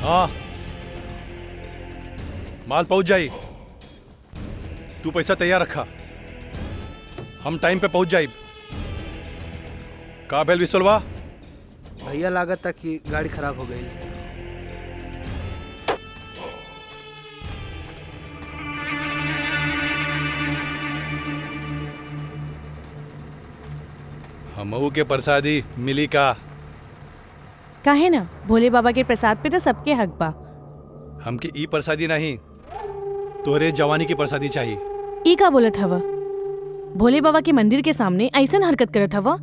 हाँ, माल पहुंच जाई। तू पैसा तैयार रखा, हम टाइम पे पहुंच जाई। का भेल विसलवा? भैया लागत था कि गाड़ी खराब हो गई। हमहू के प्रसादी मिली का? काहे ना, भोले बाबा के प्रसाद पे तो सबके हक बा। हमके ई प्रसादी नहीं, तोहरे जवानी की प्रसादी चाहिए। ई का बोलत हवा? भोले बाबा के मंदिर के सामने ऐसन हरकत करत हवा,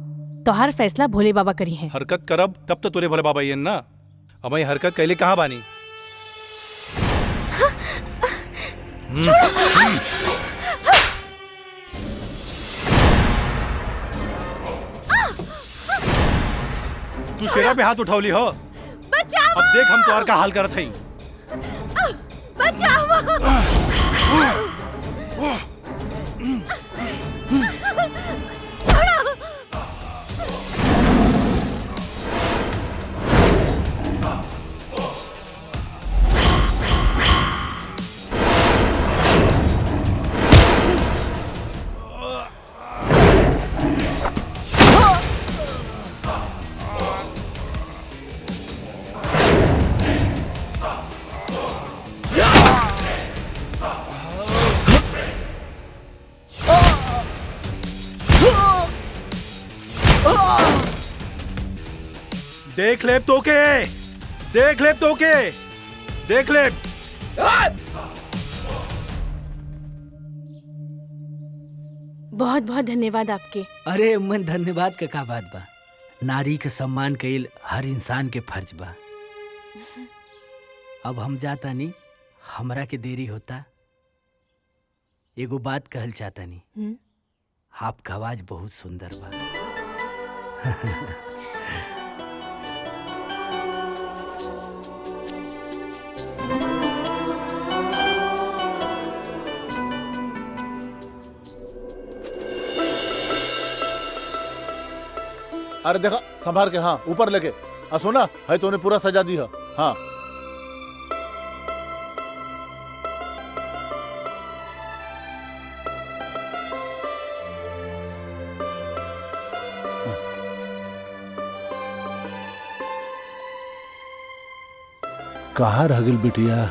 तो हर फैसला भोले बाबा करी है। हरकत करब तब तो तोरे भोले बाबा ये ना। अब ये हरकत कैले कहाँ बानी? तू शेरा पे हाथ उठौली हो। बचाओ! अब देख हम तोहर का हाल करत हई। बचाओ! देख ले तो के, देख ले तो के, देख ले। बहुत बहुत धन्यवाद आपके। अरे मन धन्यवाद का बात बा। नारी के सम्मान कईल हर इंसान के फर्ज बा। अब हम जाता नहीं, हमरा के देरी होता। एगो बात कहल चाहता नहीं। आपका आवाज बहुत सुंदर बा। अरे देखा संभाल के, हाँ ऊपर लेके। सुना है तूने पूरा सजा दी है। हाँ कहाँ रह गई बिटिया?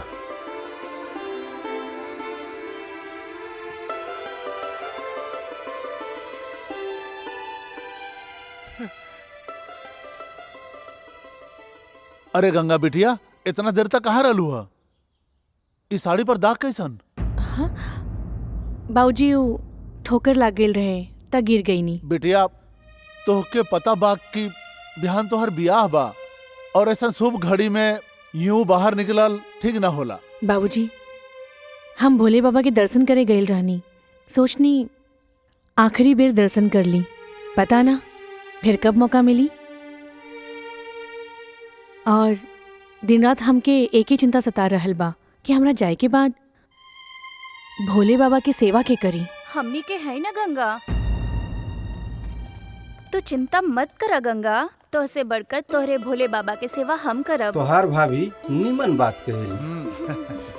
अरे गंगा बिटिया, इतना देर तक कहाँ रहलू है? इस साड़ी पर दाग कैसन? हाँ? बाबूजी वो ठोकर लाग गेल रहे त गिर गई नी। बिटिया तोहके पता बा कि बिहान तोहर बियाह बा और ऐसा शुभ घड़ी में यूं बाहर निकलल ठीक ना होला। बाबूजी, हम भोले बाबा के दर्शन करे गईल रहनी, सोचनी आखिरी बेर दर्शन कर ली। पता ना फिर कब मौका मिली। और दिन रात हमके एक ही चिंता सता रहल बा कि हमरा जाए के बाद भोले बाबा के सेवा के करी। हमनी के है ना गंगा, तो चिंता मत करा गंगा। तो से बढ़कर तोहरे भोले बाबा के सेवा हम करब। तोहार भाभी निमन बात कहेली।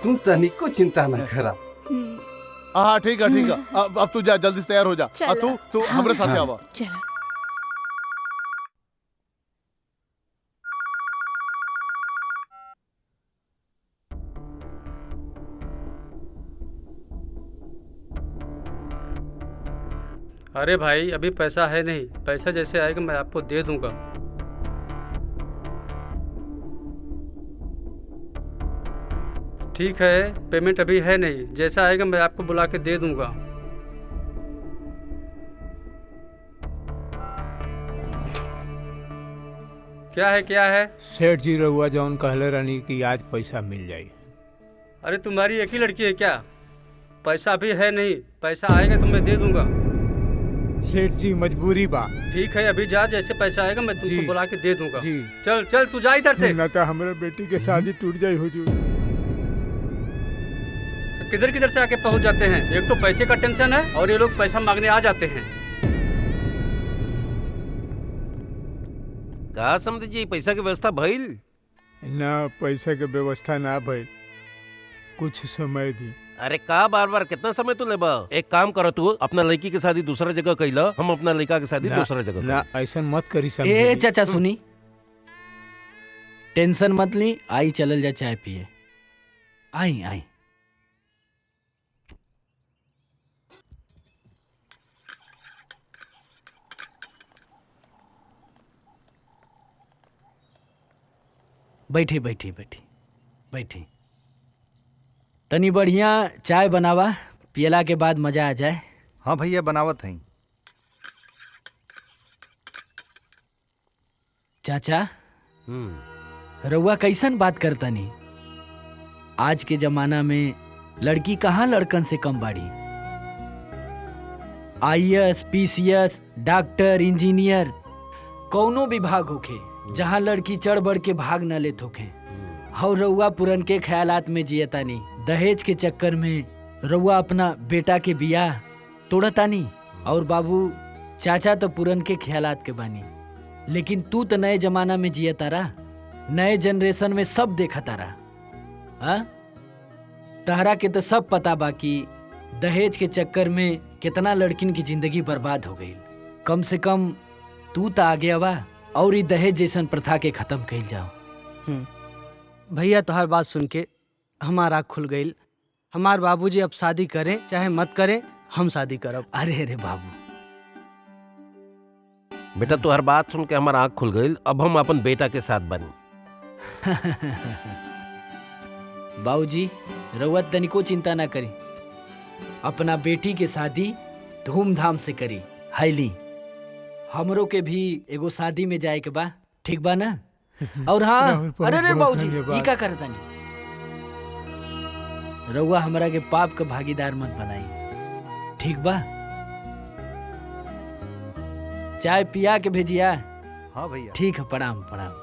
तू तनिको चिंता न करा। हाँ ठीक है ठीक है। अब तू जा, जल्दी से तैयार हो जा। तू हमरे साथ आवा। चला। अरे भाई अभी पैसा है नहीं, पैसा जैसे आएगा मैं आपको दे दूंगा। ठीक है, पेमेंट अभी है नहीं, जैसा आएगा मैं आपको बुला के दे दूंगा। क्या है? सेठ जी रहुआ जौन कहले रहनी कि आज पैसा मिल जाई। अरे तुम्हारी एक ही लड़की है क्या? पैसा अभी है नहीं, पैसा आएगा तो मैं दे दूंगा। सेठ जी मजबूरी बा। ठीक है, अभी जा, जैसे पैसा आएगा मैं तुमको बुला के दे दूंगा। जी चल चल तू जा इधर से। ना तो हमारे बेटी के शादी टूट जाई हुजूर। किधर किधर से आके पहुंच जाते हैं। एक तो पैसे का टेंशन है और ये लोग पैसा मांगने आ जाते हैं। का समझ जी पैसा की व्यवस्था भइल? ना पैसे के व्यवस्था ना भइल, कुछ समय दी। अरे का बार बार कितना समय तू लेबा? एक काम करो, तू अपना लड़की के शादी दूसरा जगह कैला, हम अपना लड़का के शादी दूसरा जगह ना ऐसा मत करी समझी। ए चाचा सुनी, टेंशन मत ली, आई चलल जा चाय पिए। आई आई। बैठी बैठी बैठी बैठी। तनी बढ़िया चाय बनावा, पियला के बाद मजा आ जाए। हाँ भैया बनावत हैं। चाचा रउआ कैसन बात करतनी? आज के जमाना में लड़की कहाँ लड़कन से कम बाड़ी। IAS, PCS, डॉक्टर, इंजीनियर, कौनो विभाग होखे जहाँ लड़की चढ़ बढ़ के भाग न लेत होखे। और रउआ पुरन के ख्यालात में जियतानी। दहेज के चक्कर में रउआ अपना बेटा के बियाह तोड़तानी। और बाबू चाचा तो पुरन के ख्यालात के बानी, लेकिन तू तो नए जमाना में जिया तारा, नए जनरेशन में सब देखा तारा। हाँ, तहरा के तो सब पता बाकी दहेज के चक्कर में कितना लड़किन की जिंदगी बर्बाद हो गई। कम से कम तू तो आगे आवा और ई दहेज जैसन प्रथा के खत्म कइल जाओ। भैया तोहार बात सुन के हमार आँख खुल गई। हमार बाबूजी अब शादी करें चाहे मत करें, हम शादी करब। अरे अरे बाबू, बेटा तू हर बात सुन के हमारा आँख खुल गई। अब हम अपन बेटा के साथ बनी। बाबूजी रउआ तनिको चिंता ना करी, अपना बेटी के शादी धूमधाम से करी। हाईली हमरो के भी एगो शादी में जाए के बा, ठीक बा ना? और हाँ, अरे रे बाबूजी ई का करतानी? रउआ हमरा के पाप का भागीदार मत बनाई, ठीक बा? चाय पिया के भेजिया। हाँ भैया। ठीक है, प्रणाम प्रणाम।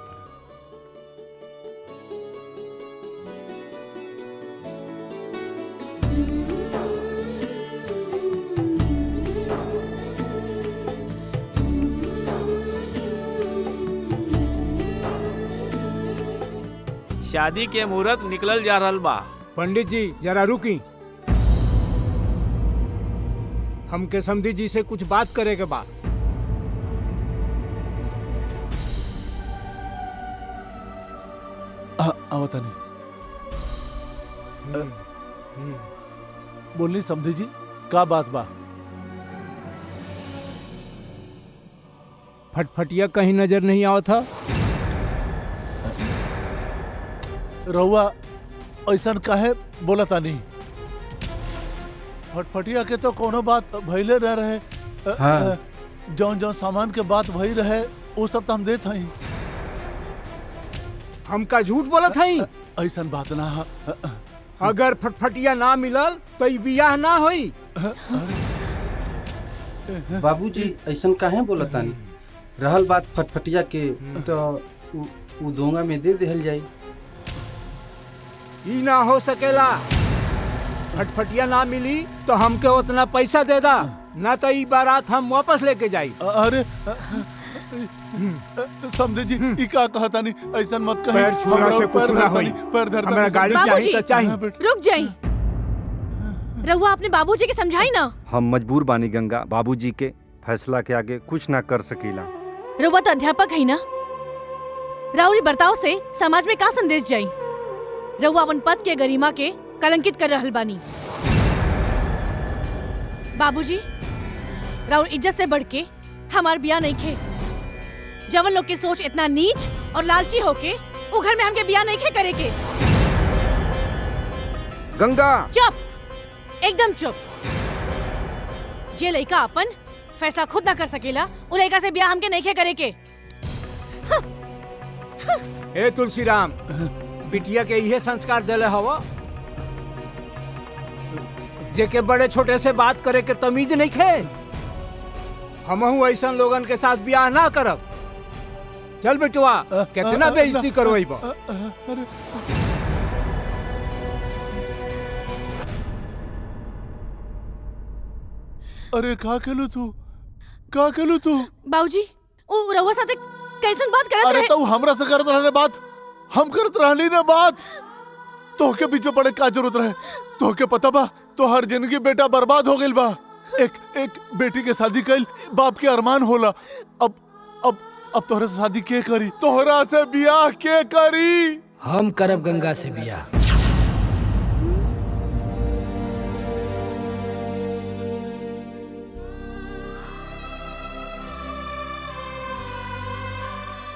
शादी के मुहूर्त निकलल जा रहल बा। पंडित जी जरा रुकी, हमके समधी जी से कुछ बात करे के बा। आवता नहीं बोलनी समझी जी, का बात बा? फटफटिया कहीं नजर नहीं आवत था। रउआ ऐसा काहे बोलता नहीं? फटफटिया के तो कोनो बात भइले न रहे। हाँ। जौन जौन सामान के बात भई रहे वो सब तो हम देत हई। हमका झूठ बोलत हई? ऐसा बात ना हा। अगर फटफटिया ना मिलल तो ई बियाह ना होई। बाबूजी ऐसा काहे बोलतानी? रहल बात फटफटिया के तो उ दोंगा में दे देहल जाई। ई ना हो सकेला। फटफटिया ना मिली तो हमके उतना पैसा दे दा, ना तो ई बारात हम वापस लेके जाई। अरे समझे जी ई का कहता नहीं? ऐसा मत कही। पैर छूला से कुछ ना होई। पैर धरता हमरा गाड़ी चाहिए तो चाहिए। रुक जाई, रहुआ अपने बाबूजी के समझाई ना। हम मजबूर बानी गंगा, बाबूजी के फैसला के आगे कुछ ना कर सकीला। रहुआ तो अध्यापक है ना, राउरी बर्ताव से समाज में का संदेश जाई? रहुआ अपन पद के गरिमा के कलंकित कर रहल बानी। बाबूजी राउर इज्जत से बढ़ के हमार बियाह नहीं खे। जवन लोग की सोच इतना नीच और लालची होके वो घर में हमके बियाह नहीं खे करे के। गंगा चुप, एकदम चुप। जे लड़का अपन फैसला खुद ना कर सकेला वो लड़का से बियाह हमके नहीं खे करे के। ए तुलसीराम, बिटिया के यही संस्कार देले हवा, जेके बड़े छोटे से बात करे के तमीज नहीं खे। हमहू ऐसा लोगन के साथ बियाह ना करब। चल बेटुआ, कितना बेइज्जती करवाइबा। अरे का केलू तू? का केलू तू? बाबूजी वो रहुआ साथे कैसन बात करत अरे रहे? तो हमरा से करत रहले बात। हम करत रहनी ना बात, तोहके बीच में पड़े का जरूरत रहे? तोहके पता बा तो हर जिंदगी बेटा बर्बाद हो गइल बा। एक बेटी के शादी कइल बाप के अरमान होला। अब तोहरा से शादी के करी? तोहरा से बियाह के करी? हम करब गंगा से बियाह।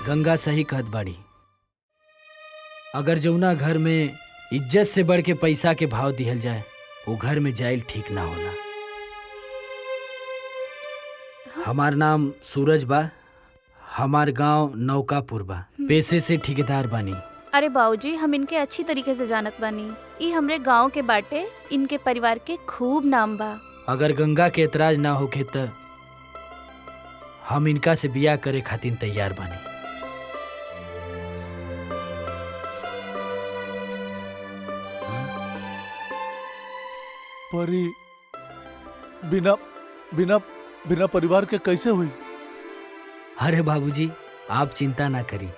गंगा सही कहत बाड़ी। अगर जौना घर में इज्जत से बढ़ के पैसा के भाव दिहल जाए वो घर में जाइल ठीक ना होला। हमार नाम सूरज बा, हमार गांव नौकापुर बा, पेशे से ठेकेदार बानी। अरे बाबूजी, हम इनके अच्छी तरीके से जानत बानी। ई हमरे गांव के बाटे, इनके परिवार के खूब नाम बा। अगर गंगा के एतराज ना होखे त हम इनका से बियाह करे खातिर तैयार बानी। परी बिना बिना बिना परिवार के कैसे हुई? अरे बाबूजी, आप चिंता ना करी,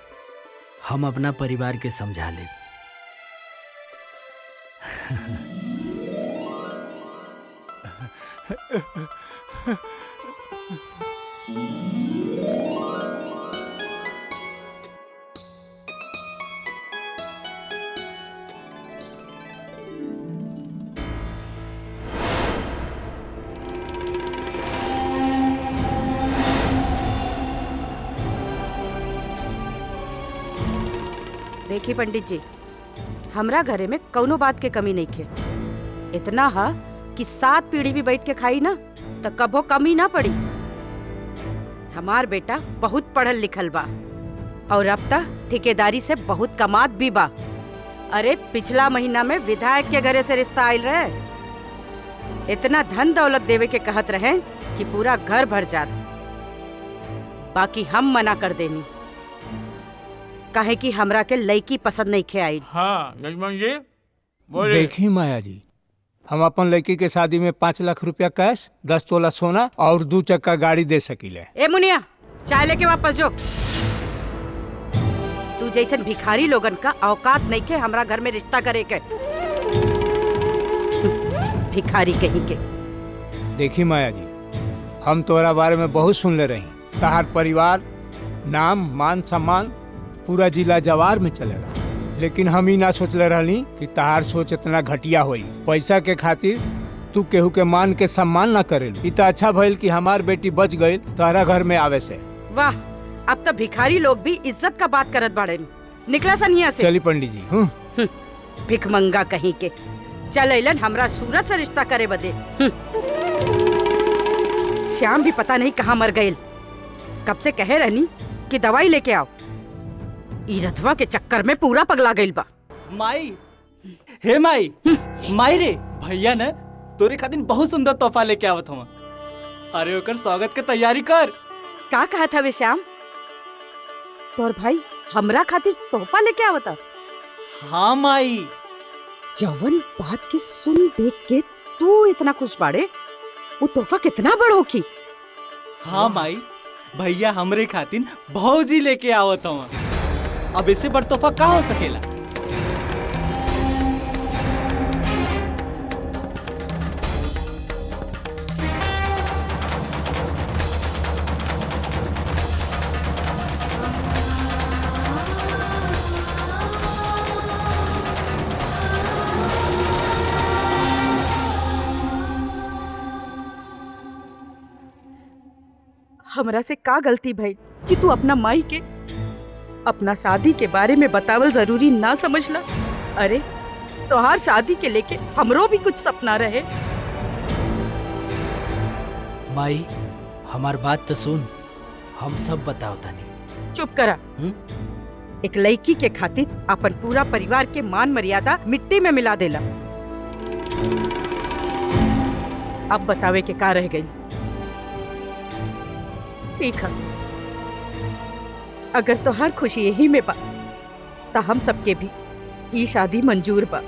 हम अपना परिवार के समझा ले। देखी पंडित जी, हमरा घरे में कौनो बात के कमी नहीं खे। इतना हा कि 7 पीढ़ी भी बैठ के खाई ना तो कभो कमी ना पड़ी। हमार बेटा बहुत पढ़ल लिखल बा और अब तक ठेकेदारी से बहुत कमात भी बा। अरे पिछला महीना में विधायक के घरे से रिश्ता आयल रहे। इतना धन दौलत देवे के कहत रहे कि पूरा घर भर जात। बाकी हम मना कर देनी, काहे कि हमरा के लड़की पसंद नहीं खे आई। हाँ यजमान जी बोले। देखी माया जी, हम अपन लड़की के शादी में 5 लाख रुपया कैश, 10 तोला सोना और 2 चक्का गाड़ी दे सकीले। ए मुनिया, चाय लेके वापस जो। तू जैसन भिखारी लोगन का औकात नहीं के हमरा घर में रिश्ता करे के। भिखारी कहीं के। देखी माया जी, हम तोरा बारे में बहुत सुन ले रही। तहार परिवार, नाम, मान सम्मान पूरा जिला जवार में चलेगा, लेकिन हम ही ना सोचले रहनी कि तहार सोच इतना घटिया होई। पैसा के खातिर तू केहू के मान के सम्मान ना करेलू। इतना अच्छा भइल कि हमार बेटी बच गई तोहरा घर में आवे से। वाह, अब तो भिखारी लोग भी इज्जत का बात करत बाड़े। निकला सनिया से। चली पंडित जी। भिखमंगा कहीं के। चल अइलन हमरा सूरज से रिश्ता करे बदे। श्याम भी पता नहीं कहाँ मर गए। कब से कहे रहनी कि दवाई लेके आओ। ई रथवा के चक्कर में पूरा पगला गइल बा। माई, हे माई, माई रे, भैया ने तोरे खातिर बहुत सुंदर तोहफा लेके आवत हूँ। अरे ओकर स्वागत के तैयारी कर। का कहा था वे श्याम? तोर भाई हमरा खातिर तोहफा लेके आवता? हाँ माई। जवन बात के सुन देख के तू इतना खुश बाड़े, वो तोहफा कितना बड़ो की? हाँ माई, भैया हमरे खातिर भौजी लेके आवत हूँ। अब इससे बड़ तोहफा का हो सकेला? हमरा से का गलती भई कि तू अपना माई के अपना शादी के बारे में बतावल जरूरी ना समझला? अरे तोहार शादी के लेके हमरो भी कुछ सपना रहे। माई, हमार बात तो सुन, हम सब बताओ तानी। चुप करा। एक लड़की के खातिर अपन पूरा परिवार के मान मर्यादा मिट्टी में मिला देला। अब बतावे के का रह गई? ठीक है, अगर तोहार खुशी यही में बा तो हम सबके भी ये शादी मंजूर बा।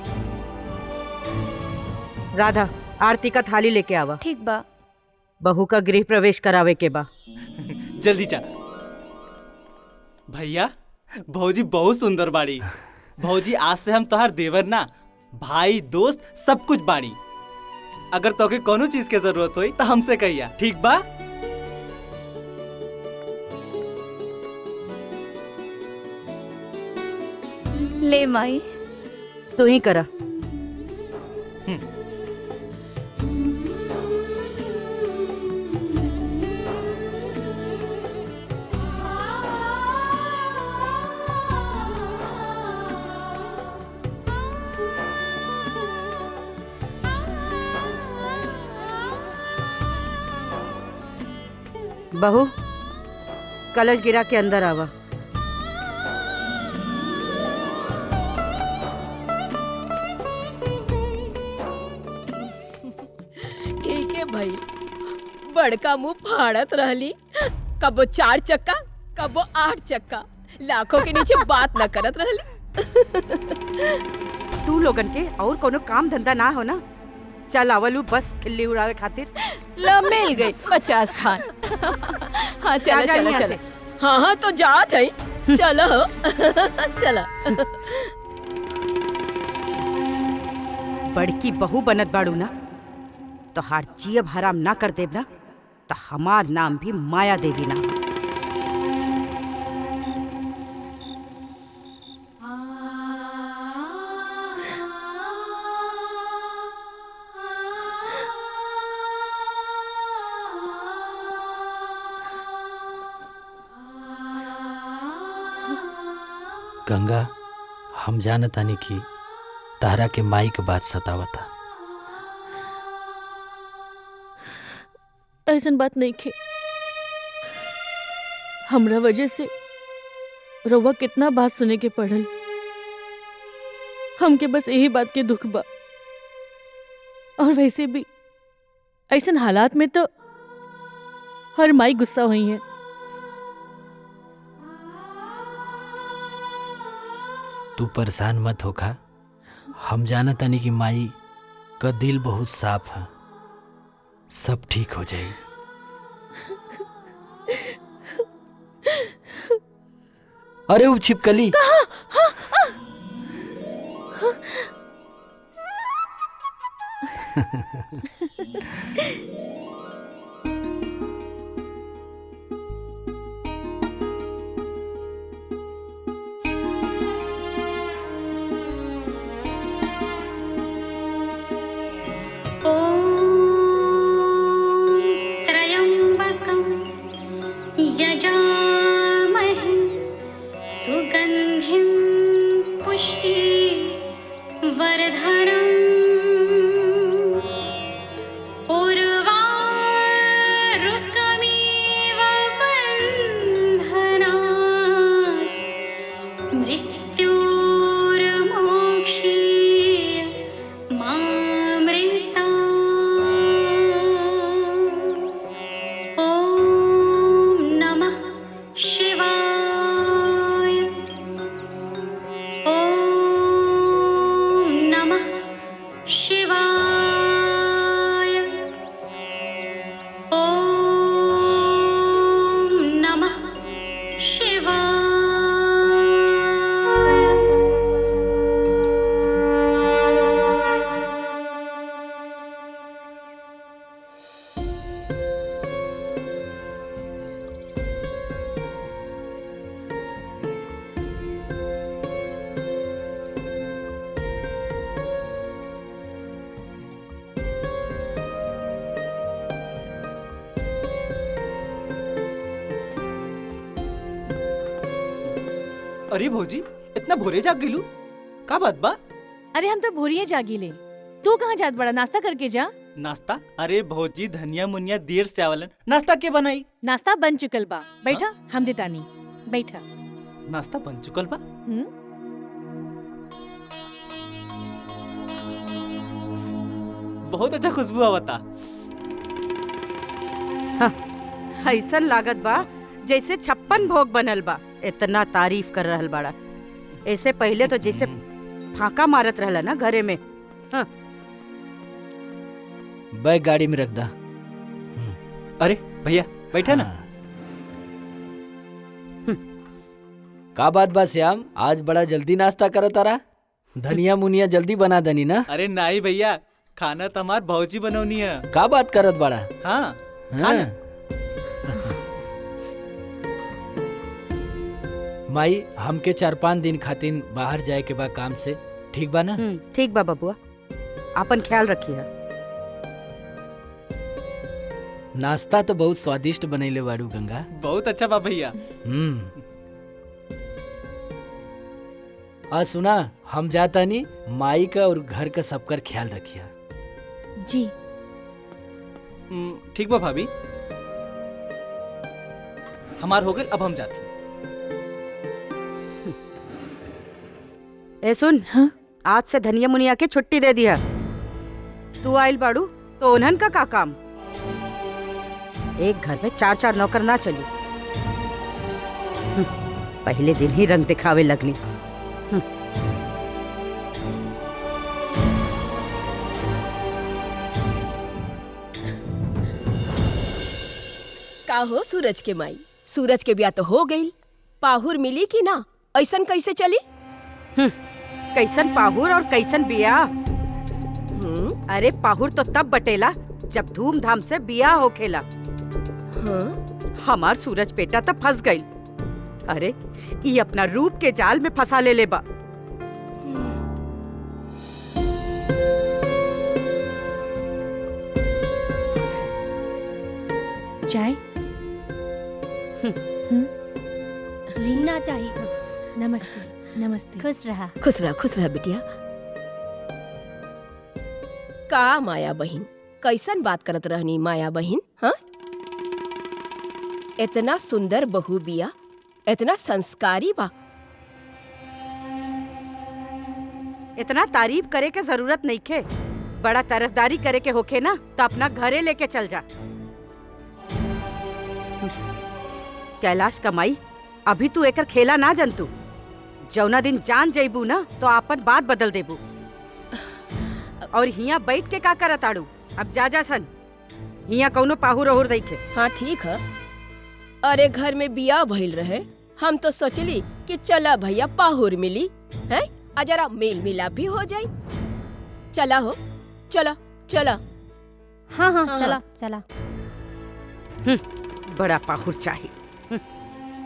राधा, आरती का थाली लेके आवा। ठीक बा। बहू का गृह प्रवेश करावे के बा। जल्दी चल। भैया भौजी बहुत सुंदर बाड़ी। भौजी आज से हम तोहार देवर ना, भाई दोस्त सब कुछ बाड़ी। अगर तोके कोनो चीज के जरूरत होई तो हमसे कहिया, ठीक बा? ले माई। तू ही करा। बहू, कलश गिरा के अंदर आवा। ठीक है भाई, बड़का मुंह फाड़त रहली, कबो 4 चक्का कबो 8 चक्का, लाखों के नीचे बात न करत रहली। तू लोगन के और कोनो काम धंधा ना हो ना? चल आवलू बस खिल्ली उड़ावे खातिर। ला मिल गई 50 खान। हाँ चला चला चला। हाँ हाँ तो जात है, चलो चला। बड़की बहू बनत बाड़ू ना, तो हार जियब हराम ना कर देब ना, तो हमार नाम भी माया देवी ना। गंगा, हम जानतानी कि तारा के माई के बात सतावता। ऐसन बात नहीं खे। हमरा वजह से रउआ कितना बात सुने के पड़ल। हमके बस यही बात के दुख बा। और वैसे भी ऐसन हालात में तो हर माई गुस्सा हुई है। तू परेशान मत होखा, हम जानतानी कि माई का दिल बहुत साफ है, सब ठीक हो जाएगी। अरे वो छिपकली त्र्यम्बकं यजामहे सुगन्धिं पुष्टिवर्धनम् उर्वारुकमिव बन्धनात् मृत्युर्मोक्षीय मामृतात्। ॐ नमः शिवाय। ॐ नमः शिवाय। ॐ नमः शिवाय। अरे भौजी, इतना भोरे जाग गिलू, का बात बा? अरे हम तो भोरिये जागी ले। तू कहाँ जात बड़ा? नाश्ता करके जा। नाश्ता? अरे भौजी, धनिया मुनिया देर से आवलन, नाश्ता के बनाई? नाश्ता बन चुकल बा, बैठा हम देतानी, बैठा। नाश्ता बन चुकल बा? बहुत अच्छा खुशबू आवता। ऐसन लागत बा जैसे 56 भोग बनल बा। इतना तारीफ कर रहल बाड़ा। ऐसे पहले तो जैसे फाका मारत रहला ना घरे में। हाँ। बैग गाड़ी में रख दा। अरे भैया बैठा ना। का बात बा श्याम, आज बड़ा जल्दी नाश्ता करत तारा? धनिया मुनिया जल्दी बना दनी ना। अरे नहीं भैया, खाना तो हमार भौजी बनौनी है। का बात करत बड़ा? हाँ, हाँ। माई हमके 4-5 दिन खातिर बाहर जाए के बा काम से, ठीक बा ना? ठीक बा बबुआ, अपन ख्याल रखिए। नाश्ता तो बहुत स्वादिष्ट बनैले बाड़ू गंगा। बहुत अच्छा बा भैया। आज सुना, हम जाता नहीं, माई का और घर का सबकर ख्याल रखिया। जी। ठीक बा भाभी, हमार हो गए, अब हम जाते। ए सुन, हाँ? आज से धनिया मुनिया के छुट्टी दे दिया। तू आइल बाड़ू तो उन्हन का काम? एक घर में 4-4 नौकर ना चली। पहले दिन ही रंग दिखावे लगनी। का हो सूरज के माई, सूरज के ब्याह तो हो गई, पाहुर मिली कि ना? ऐसन कैसे चली? कैसन पाहुर और कैसन बियाह? अरे पाहुर तो तब बटेला जब धूमधाम से बियाह होखेला। हमार सूरज बेटा तो फंस गई। अरे ये अपना रूप के जाल में फंसा ले बा। चाय लीना चाहिए। नमस्ते। नमस्ते। खुश रहा। खुश रहा बिटिया। का माया बहिन, कैसन बात करत रहनी माया बहिन? हाँ, इतना सुंदर बहू बिया, इतना संस्कारी बा। इतना तारीफ करे के जरूरत नहीं खे। बड़ा तरफदारी करे के होखे ना तो अपना घरे लेके चल जा। कैलाश कमाई, अभी तू एकर खेला ना जनतू। जौना दिन जान जइबू ना तो आपन बात बदल देबू। और हिया बैठ के का करत आड़ू? अब जा जा सन, हिया कौनो पाहुर ओहुर देखे। हाँ ठीक है। अरे घर में बिया भइल रहे, हम तो सोचली कि चला भैया पाहुर मिली है, जरा मेल मिलाप भी हो जाई। चला हो, चला चला। हाँ हाँ, चला चला। बड़ा पाहुर चाहिए।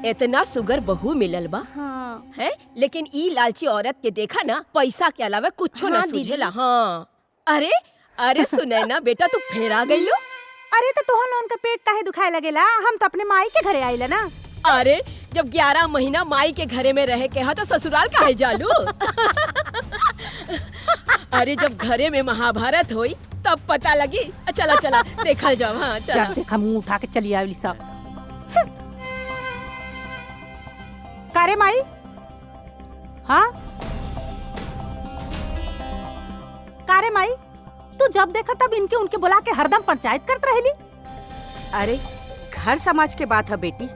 इतना सुगर बहू मिलल बा। हाँ। है, लेकिन ई लालची औरत के देखा ना, पैसा के अलावा कुछ ना सूझेला। हाँ। अरे अरे सुनैना बेटा, तू फेर आ गई लो। अरे तो तोहन लोन का पेट काहे दुखाए लगेला? हम तो अपने माई के घरे आइला ना। अरे जब 11 महीना माई के घरे में रहे के हा तो ससुराल काहे जालू? अरे जब घरे में महाभारत होई तब पता लगी। चला चला देखल जाओ। हाँ चला। देखा मुंह उठा के चली आइली सब। कारे माई? हाँ कारे माई, तू जब देखा तब इनके उनके बुला के हरदम पंचायत करत रहेली। अरे घर समाज के बात है बेटी,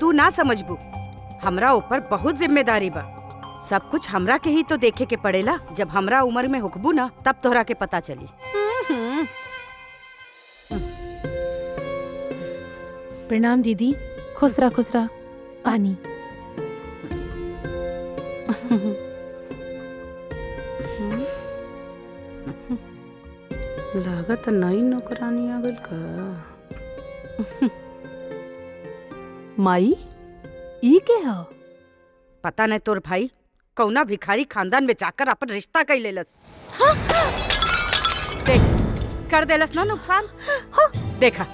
तू ना समझबू। हमरा ऊपर बहुत जिम्मेदारी बा। सब कुछ हमरा के ही तो देखे के पड़ेला। जब हमरा उम्र में होकबू ना तब तोहरा के पता चली। प्रणाम दीदी। खुश रहा। पानी। लागत नई नौकरानी आ गइल का। माई ई के हो? पता नहीं, तोर भाई कौना भिखारी खानदान में जाकर अपन रिश्ता कर लेलस। देख कर देलस ना नुकसान। हाँ। देखा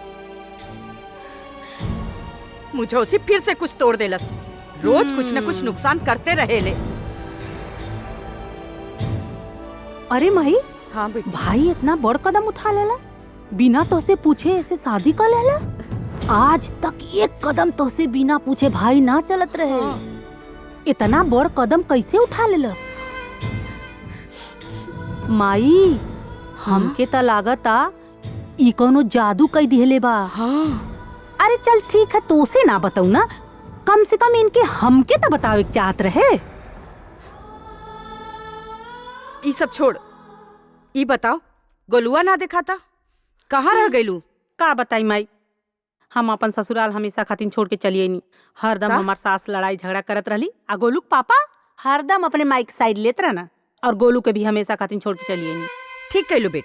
मुझे उसी फिर से कुछ तोड़ देलस। रोज कुछ न कुछ नुकसान करते रहे ले। अरे माई, हाँ भाई इतना बड़ कदम उठा लेला, बिना तोसे पूछे ऐसे शादी कर लेला। आज तक एक कदम तोसे बिना पूछे भाई ना चलत रहे। इतना बड़ कदम कैसे उठा लेलस? माई हमके त लागता ई कोनो जादू कई दिहले बा। हाँ। अरे चल ठीक है, तोसे ना बताऊ ना, कम से कम इनके हमके तो बतावे के चाहत रहे। ई सब छोड़, ई बताओ गोलुआ ना देखा था, कहाँ रह गईलू? का बताई माई, हम अपन ससुराल हमेशा खातिर छोड़ के चलिए नहीं। हरदम का? हमार सास लड़ाई झगड़ा करत रहली आ गोलू के पापा हरदम अपने माइक साइड लेत रहना और गोलू के भी हमेशा खातिर छोड़ के चलिए नहीं। ठीक कैलू बेट,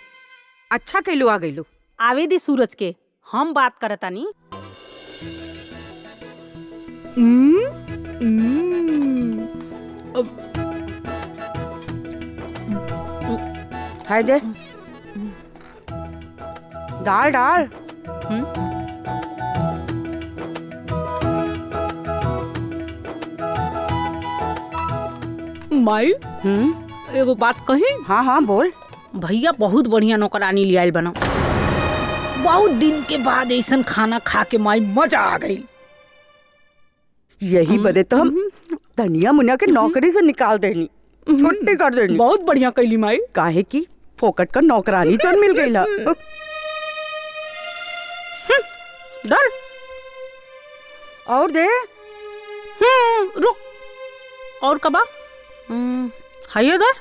अच्छा कैलू आ गईलू। आवे दी सूरज के, हम बात करतानी। खाई दे, डाल डाल। माई एगो बात कही? हाँ हाँ बोल। भैया बहुत बढ़िया नौकरानी ले आयल बना। बहुत दिन के बाद ऐसा खाना खा के माई मजा आ गई। यही बदे तो हम तनिया मुनिया के नौकरी से निकाल देनी, छुट्टी कर देनी। बहुत बढ़िया कैली माई। काहे की फोकट का नौकरानी चोर मिल गई ला। डाल और दे। रुक, और कबा हाइयो दे।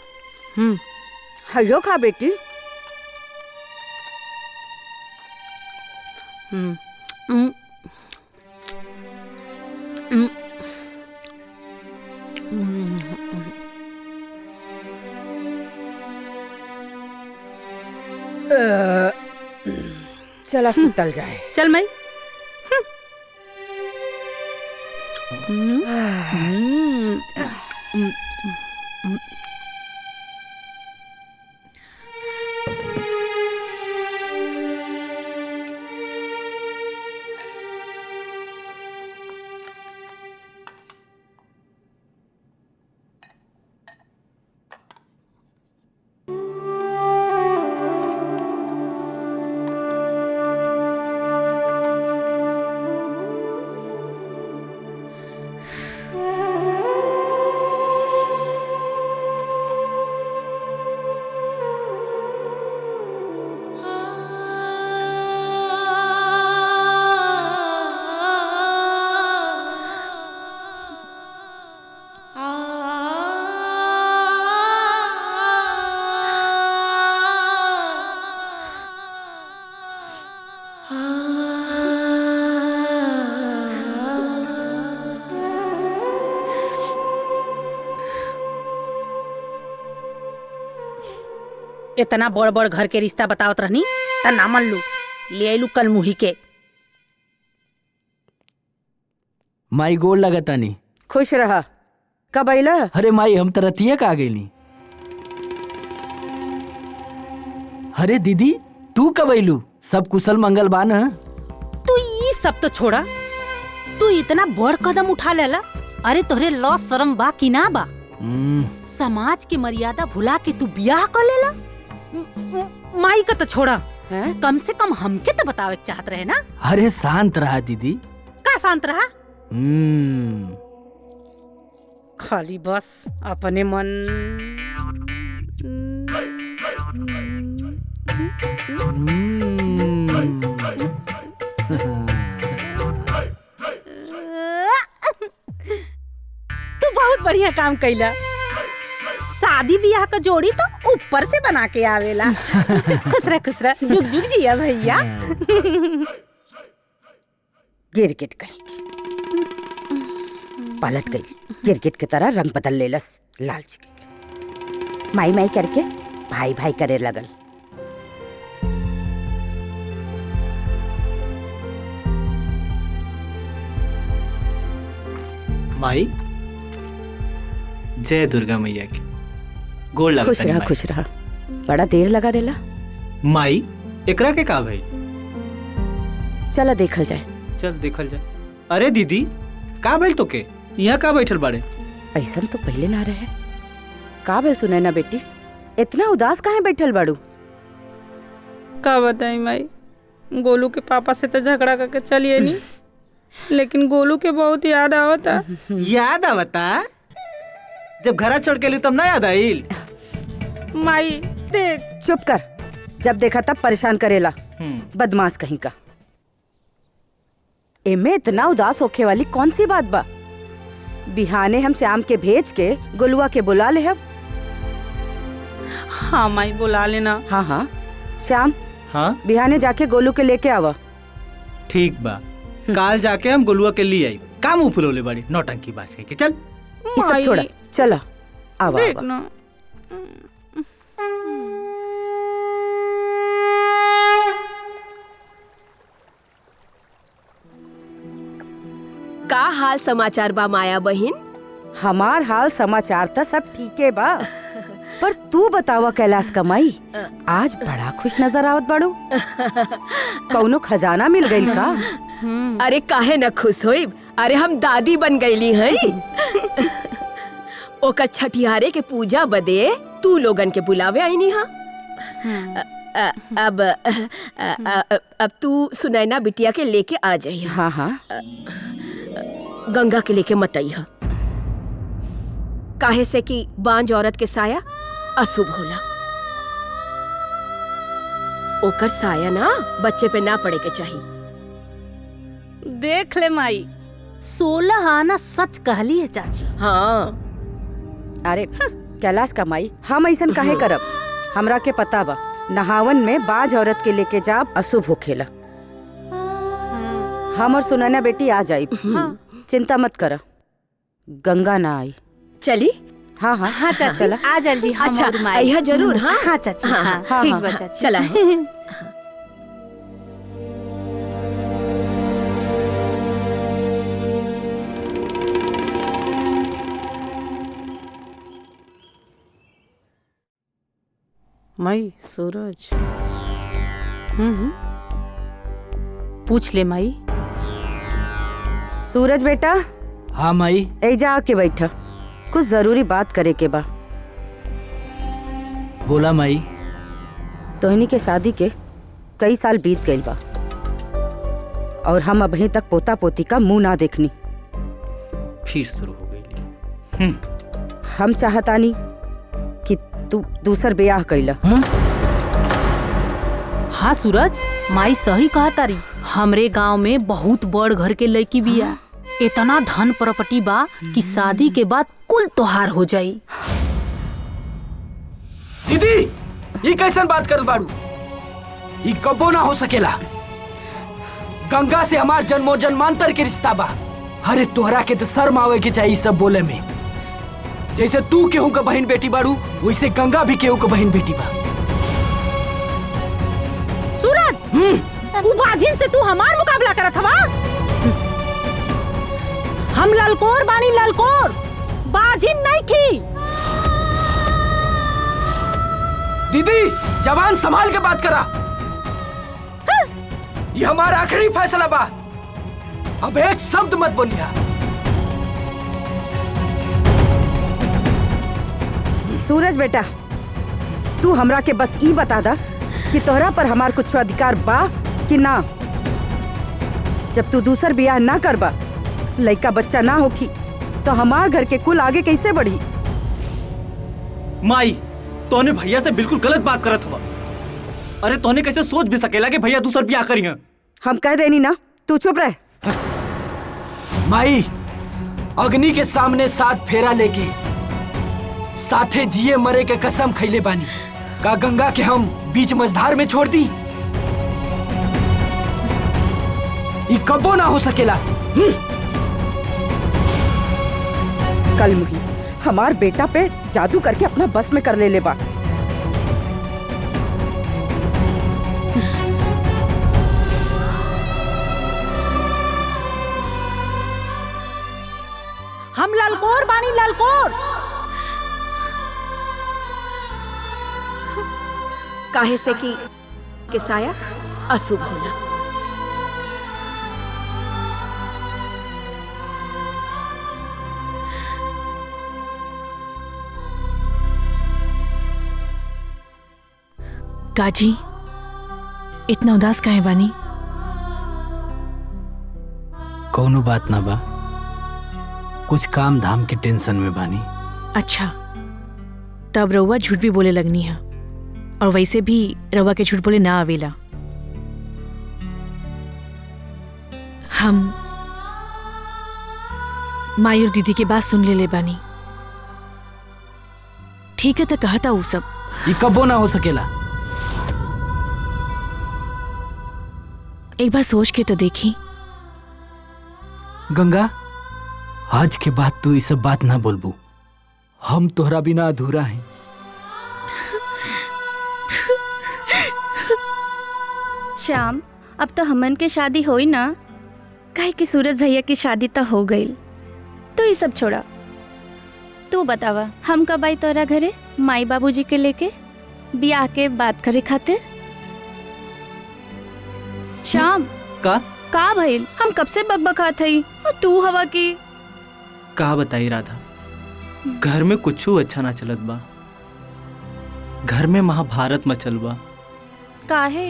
हाइयो खा बेटी। चला सुतल जाए। चल मई। इतना बड़ बड़ घर के रिश्ता बतावत रहनी त ना मन लू, ले आइलू कल मुही के। माई गोड़ लगतानी। खुश रहा। कब आइला? अरे माई हम तरतिया का आ गईली। अरे दीदी तू कब आइलू? सब कुशल मंगल बा न? तू ये सब तो छोड़ा, तू इतना बड़ कदम उठा लेला। अरे तोहरे लौ शर्म बा कि ना बा? समाज की मर्यादा भुला के तू ब्याह कर लेला। माई का तो छोड़ा है? कम से कम हमके तो बतावे चाहत रहे ना। अरे शांत रहा दीदी। का शांत रहा? खाली बस अपने मन। तू बहुत बढ़िया काम कैला। शादी ब्याह का जोड़ी तो ऊपर से बना के आवेला। खुश रह जुग जुग जिया भैया। गिरगिट कहीं पलट गई, गिरगिट की तरह रंग बदल लेलस। लालची माई माई करके भाई भाई करे लगल। माई जय दुर्गा मैया की गोड़ लगा। खुश रहा खुश रहा। बड़ा देर लगा देला। माई एकरा के का भाई? चला देखल जाए। चल देखल जाए। अरे दीदी का भइल तोके? यहाँ का बैठल बाड़े? ऐसा तो पहले ना रहे। का भइल सुने ना बेटी, इतना उदास काहे बैठल बाड़ू? का बताई माई, गोलू के पापा से तो झगड़ा करके चलिए नहीं, लेकिन गोलू के बहुत याद आवता। याद आवता? जब घरा छोड़ के ली तब ना याद आइल? माई देख। चुप कर, जब देखा तब परेशान करेला, बदमाश कहीं का। एमे इतना उदास होखे वाली कौन सी बात बा? बिहाने हम श्याम के भेज के गोलुआ के बुला ले हम। हाँ माई बुला लेना। हाँ हाँ श्याम, हाँ बिहाने जाके गोलू के लेके आवा। ठीक बा। काल जाके हम गोलुआ के लिए आई काम मुंह फुलौले बड़ी नौटंकी बाज के चल ये सब छोड़ा चला आवा आवा। का हाल समाचार बा माया बहिन? हमार हाल समाचार तो सब ठीक है बा पर तू बतावा कैलाश कमाई आज बड़ा खुश नजर आवत बाड़ू कौनो खजाना मिल गई का? अरे काहे न खुश होइब, अरे हम दादी बन गईली हैं। ओकर छठियारे के पूजा बदे तू लोगन के बुलावे आईनी हा। अब तू सुनैना बिटिया के लेके आ जाइए। हाँ हाँ गंगा के लेके मत आइहा, काहे से कि बांझ औरत के साया अशुभ होला। ओकर साया ना बच्चे पे ना पड़े के चाहिए। देख ले माई 16 आना सच कहली है चाची। हाँ अरे कैलाश कमाई हम ऐसन काहे करब? हमरा के पता बा नहावन में बाज औरत के लेके जाब अशुभ होखेला। हम और सुनैना बेटी आ जाई। चिंता मत कर, गंगा ना आई। चली? हाँ हाँ हाँ चाची चला आ जल्दी। हम अच्छा और माई। आइहा जरूर। हाँ हाँ चाची हाँ, हाँ, हाँ, ठीक हाँ, बा हाँ, चाची। चला माई सूरज पूछ ले माई। सूरज बेटा। हाँ माई। एजा आके बैठा, कुछ जरूरी बात करे के बा। बोला माई। तोहनी के शादी के कई साल बीत गइल बा और हम अभी तक पोता पोती का मुंह ना देखनी। फिर शुरू हो गई। हम चाहतानी कि तू दूसर ब्याह कैला। हाँ सूरज माई सही कहा तारी। हमरे गांव में बहुत बड़ घर के लड़की बिया। इतना धन प्रॉपर्टी बा कि शादी के बाद कुल तोहार हो जाई। दीदी ये कैसन बात कर बाड़ू? ये कबो ना हो सकेला। गंगा से हमार जन्मों जन्मांतर के रिश्ता बा। अरे तोहरा के तो शर्म आवे के चाहिए सब बोले में। जैसे तू केहू का बहन बेटी बाड़ू वैसे गंगा भी केहू का बहन बेटी बा। सूरज उ बाजिन से तू हमार मुकाबला करत हवा? हम ललकोर बानी ललकोर, बाजिन नहीं की। दीदी जवान संभाल के बात करा। ये हमारा आखिरी फैसला बा, अब एक शब्द मत बोलिया। सूरज बेटा तू हमरा के बस ई बता दा कि तोहरा पर हमार कुछ अधिकार बा कि ना। जब तू दूसर ब्याह ना करबा, लड़का बच्चा ना होखी तो हमार घर के कुल आगे कैसे बढ़ी? माई तोने भैया से बिल्कुल गलत बात करत हुआ। अरे तोने कैसे सोच भी सकेला कि भैया दूसर ब्याह करी? हम कह देनी ना, तू चुप रह। माई अग्नि के सामने 7 फेरा लेके साथे जिए मरे के कसम खैले बानी। का गंगा के हम बीच मझधार में छोड़ दी? ये कबो ना हो सकेला। कल मुही हमार बेटा पे जादू करके अपना बस में कर ले बा। हम ललकोर बानी ललकोर। काहे से कि साया अशुभ होला। काजी इतना उदास काहे बानी? कौनो बात ना बा, कुछ काम धाम के टेंशन में बानी। अच्छा तब रउआ झूठ भी बोले लगनी है, और वैसे भी रउआ के झूठ बोले ना आवेला। हम माई और दीदी की बात सुन ले बानी। ठीक है तो कहा था वो सब। ये कबो ना हो सकेला। एक बार सोच के तो देखी, गंगा, आज के बाद तू ये सब बात ना बोलबू। हम तोहरा बिना अधूरा हैं। श्याम, अब तो हमन के शादी होई ना, काहे कि सूरज भैया की शादी तो हो गई। तो ये सब छोड़ा, तू बतावा हम कब आई तोरा घरे माई बाबूजी के लेके बियाह के बात करे खातिर? श्याम, का भइल? हम कब से बकबकात हई और तू हवा की। का बताई राधा, घर में कुछ अच्छा ना चलत बा। घर में महाभारत मचल बा। काहे?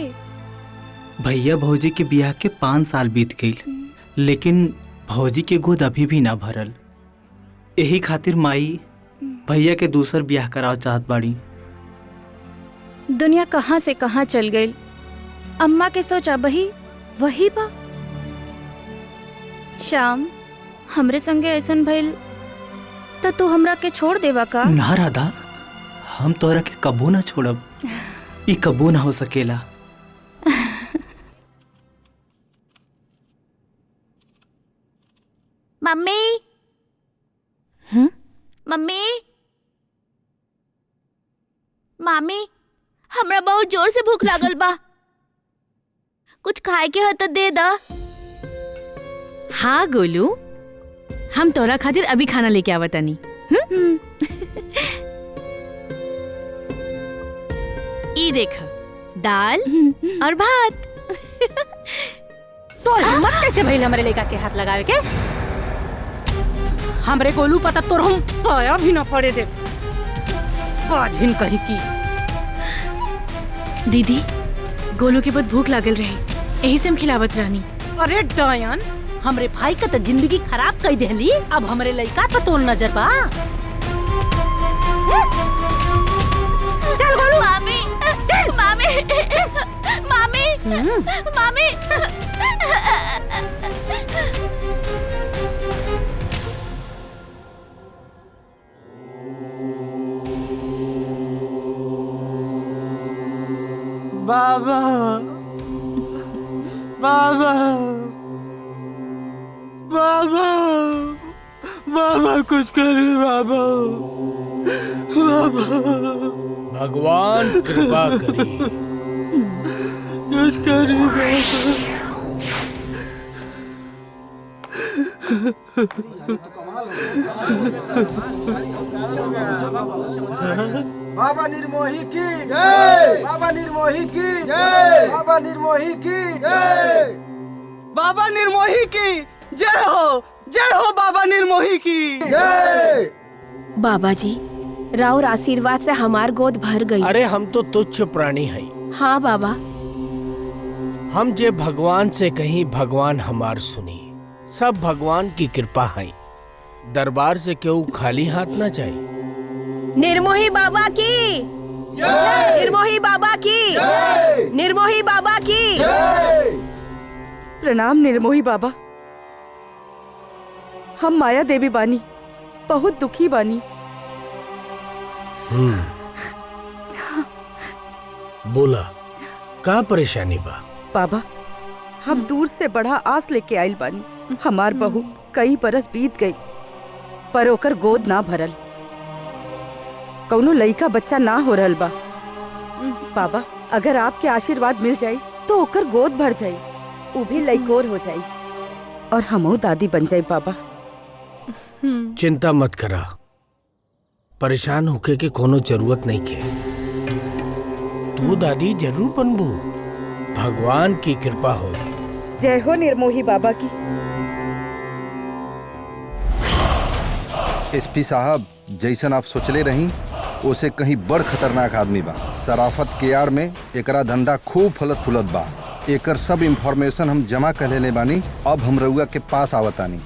भैया भौजी के बियाह के 5 साल बीत गईल, लेकिन भौजी के गोद अभी भी ना भरल। यही खातिर माई भैया के दूसर बियाह कराव चाहत बाड़ी। दुनिया कहाँ से कहाँ चल गई। अम्मा के सोच अब वही बा। श्याम, हमरे संगे ऐसन भइल तो तू हमरा के छोड़ देवा का? ना राधा, हम तोरा के कबू ना छोड़ब। ई कबू ना हो सकेला। मम्मी, मम्मी, मामी, हमरा बहुत जोर से भूख लागल बा। कुछ खाए के हो तो दे दा। हाँ गोलू, हम तोरा खातिर अभी खाना लेके आवतानी। ई देख, दाल और भात। तो हिम्मत कैसे भइल हमरे लड़का के हाथ लगावे के? हमरे गोलू पता तोर हम साया भी ना पड़े दे। बाजिन कही की। दीदी, गोलू के बहुत भूख लागल रही, यही से हम खिलावत रहनी। अरे डायन, हमरे भाई का तो जिंदगी खराब कर देली। अब हमरे लड़का पे तोल नजर बा। चल गोलू। मामी, चल। मामी, मामी, मामी। बाबा, बाबा, बाबा, बाबा कुछ करे बाबा, बाबा। भगवान कृपा करी। कुछ करे बाबा निर्मोही की जय, बाबा निर्मोही की जय, बाबा निर्मोही की जय, बाबा निर्मोही की जय हो, जय हो बाबा निर्मोही की जय। बाबा जी, राउर आशीर्वाद से हमार गोद भर गई। अरे हम तो तुच्छ प्राणी हैं। हाँ बाबा, हम जे भगवान से कहीं भगवान हमार सुनी। सब भगवान की कृपा है। दरबार से क्यों खाली हाथ ना जाए। निर्मोही बाबा की जय, निर्मोही बाबा की जय, निर्मोही बाबा की जय। प्रणाम निर्मोही बाबा। हम माया देवी बानी, बहुत दुखी बानी। बोला, का परेशानी बा? बाबा, हम दूर से बड़ा आस लेके आइल बानी। हमार बहू कई बरस बीत गई, पर ओकर गोद ना भरल। कौनो लइका बच्चा ना हो रहल बा। बाबा, अगर आपके आशीर्वाद मिल जाई तो ओकर गोद भर जाई, वो भी लइकोर हो जाई और हमहू दादी बन जाई। बाबा, चिंता मत करा, परेशान होके के कोनो जरूरत नहीं के। तू दादी जरूर बनबू, भगवान की कृपा हो। जय हो निर्मोही बाबा की। एसपी साहब, जैसन आप सोचले रही उसे कहीं बड़ खतरनाक आदमी बा। सराफत के आड़ में एकरा धंधा खूब फलत फूलत बा। एकर सब इंफॉर्मेशन हम जमा कर लेने बानी। अब हम रउआ के पास आवतानी।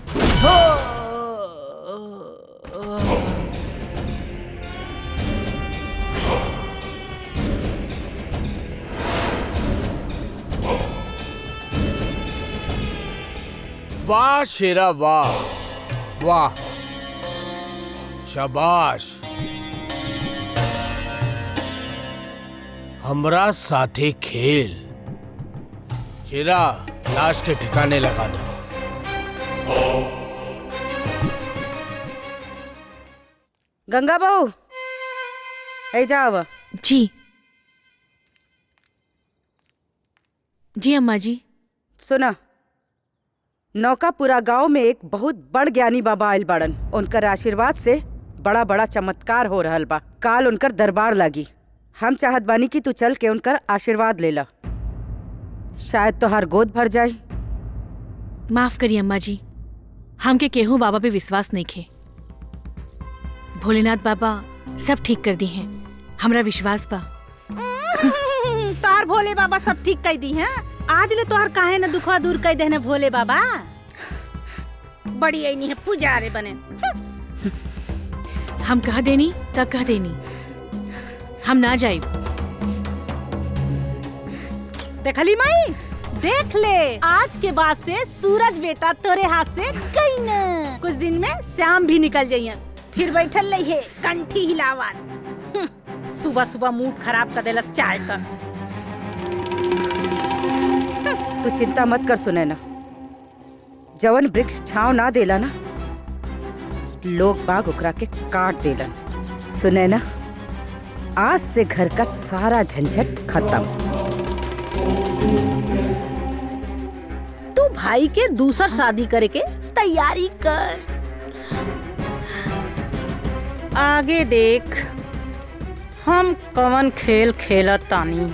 वाह शेरा वाह, वाह, शाबाश। हमरा साथे खेल। शेरा, लाश के ठिकाने लगा दो गंगा बहू ऐ जाओ। जी जी अम्मा जी। सुना, नौकापुरा गांव में एक बहुत बड़ ज्ञानी बाबा आयल बाड़न। उनकर आशीर्वाद से बड़ा बड़ा चमत्कार हो रहल बा। काल उनकर दरबार लागी। हम चाहत बानी कि तू चल के उनकर आशीर्वाद ले ला, शायद तोहार गोद भर जाए। माफ करिए अम्मा जी, हमके केहू बाबा पे विश्वास नहीं खे। भोलेनाथ बाबा सब ठीक कर दी हैं, हमरा विश्वास बा। तार भोले बाबा सब ठीक कर दी हैं। आज ले तोहर काहे न दुखवा दूर कर देने भोले बाबा। बड़ी ऐनी है पुजारे बने। हम कह देनी तब कह देनी, हम ना जाइब। देखली माई, देख ले, आज के बाद से सूरज बेटा तोरे हाथ से गई न। कुछ दिन में श्याम भी निकल जाइए, फिर बैठल रहिए कंठी हिलावत। सुबह सुबह मूड खराब कर देलस चाय का। तू चिंता मत कर सुनैना, जवन वृक्ष छाव ना देला ना, लोग बाग ओकरा के काट देलन। सुनैना, आज से घर का सारा झंझट खत्म। तू भाई के दूसर शादी करे के तैयारी कर। आगे देख हम कवन खेल खेलत तानी।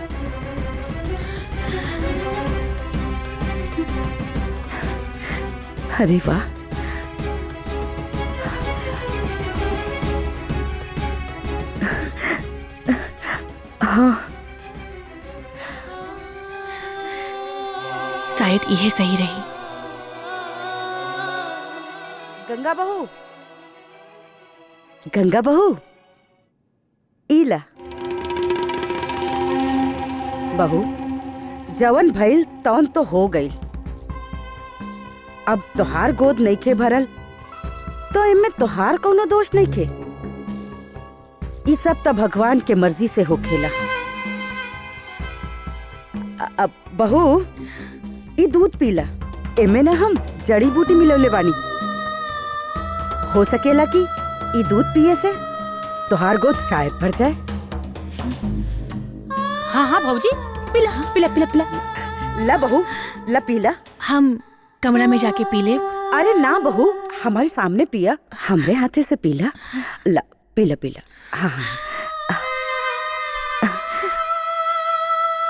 अरे वाह, हाँ शायद यह सही रही। गंगा बहू, गंगा बहू, इला बहू, जवन भइल तौन तो हो गई। अब तोहार गोद नहीं खे भरल तो इनमें तोहार कोनो दोष नहीं खे। ई सब तो भगवान के मर्जी से होखेला। अब बहू, ई दूध पीला, एमे ना हम जड़ी बूटी मिलौले बानी। हो सकेला कि ई दूध पिए से तोहार गोद शायद भर जाए। हाँ हाँ भौजी, पिला पिला पिला पिला। ला बहू, ला पीला। हम कमरा में जाके पी ले। अरे ना बहू, हमारे सामने पिया, हमरे हाथे से पीला। ला पीला पीला। हाँ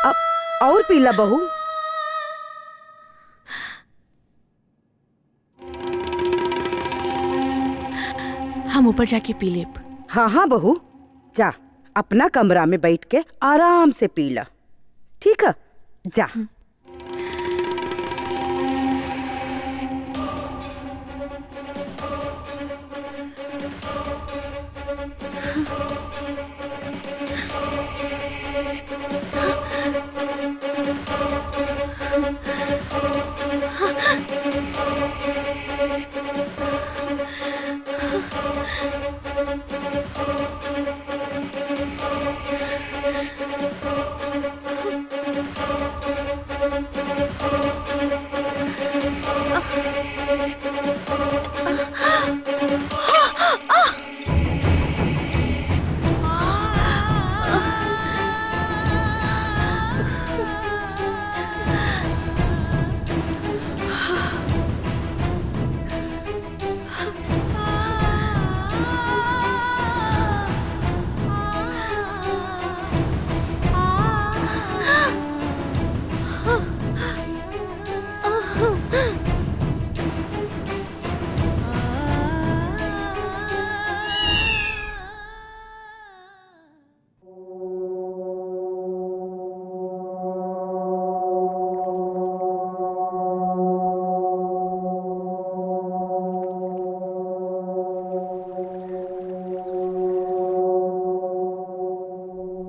अब और पीला बहू। हम ऊपर जाके पी ले। हाँ हाँ बहू, जा अपना कमरा में बैठ के आराम से पीला, ठीक है? जा।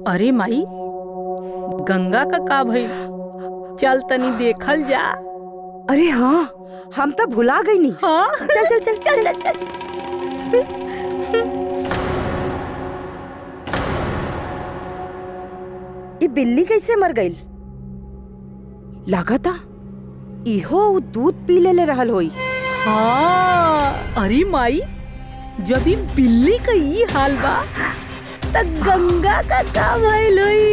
अरे माई, गंगा का भइल? चल तनी देखल जा। अरे हाँ, हम तो भुला गई नहीं। हाँ चल चल चल चल चल चल। ये बिल्ली कैसे मर गई? लागता इहो दूध पी ले रहल होई। हाँ अरे माई जब ई बिल्ली का ई हाल बा त गंगा का का भइल होई।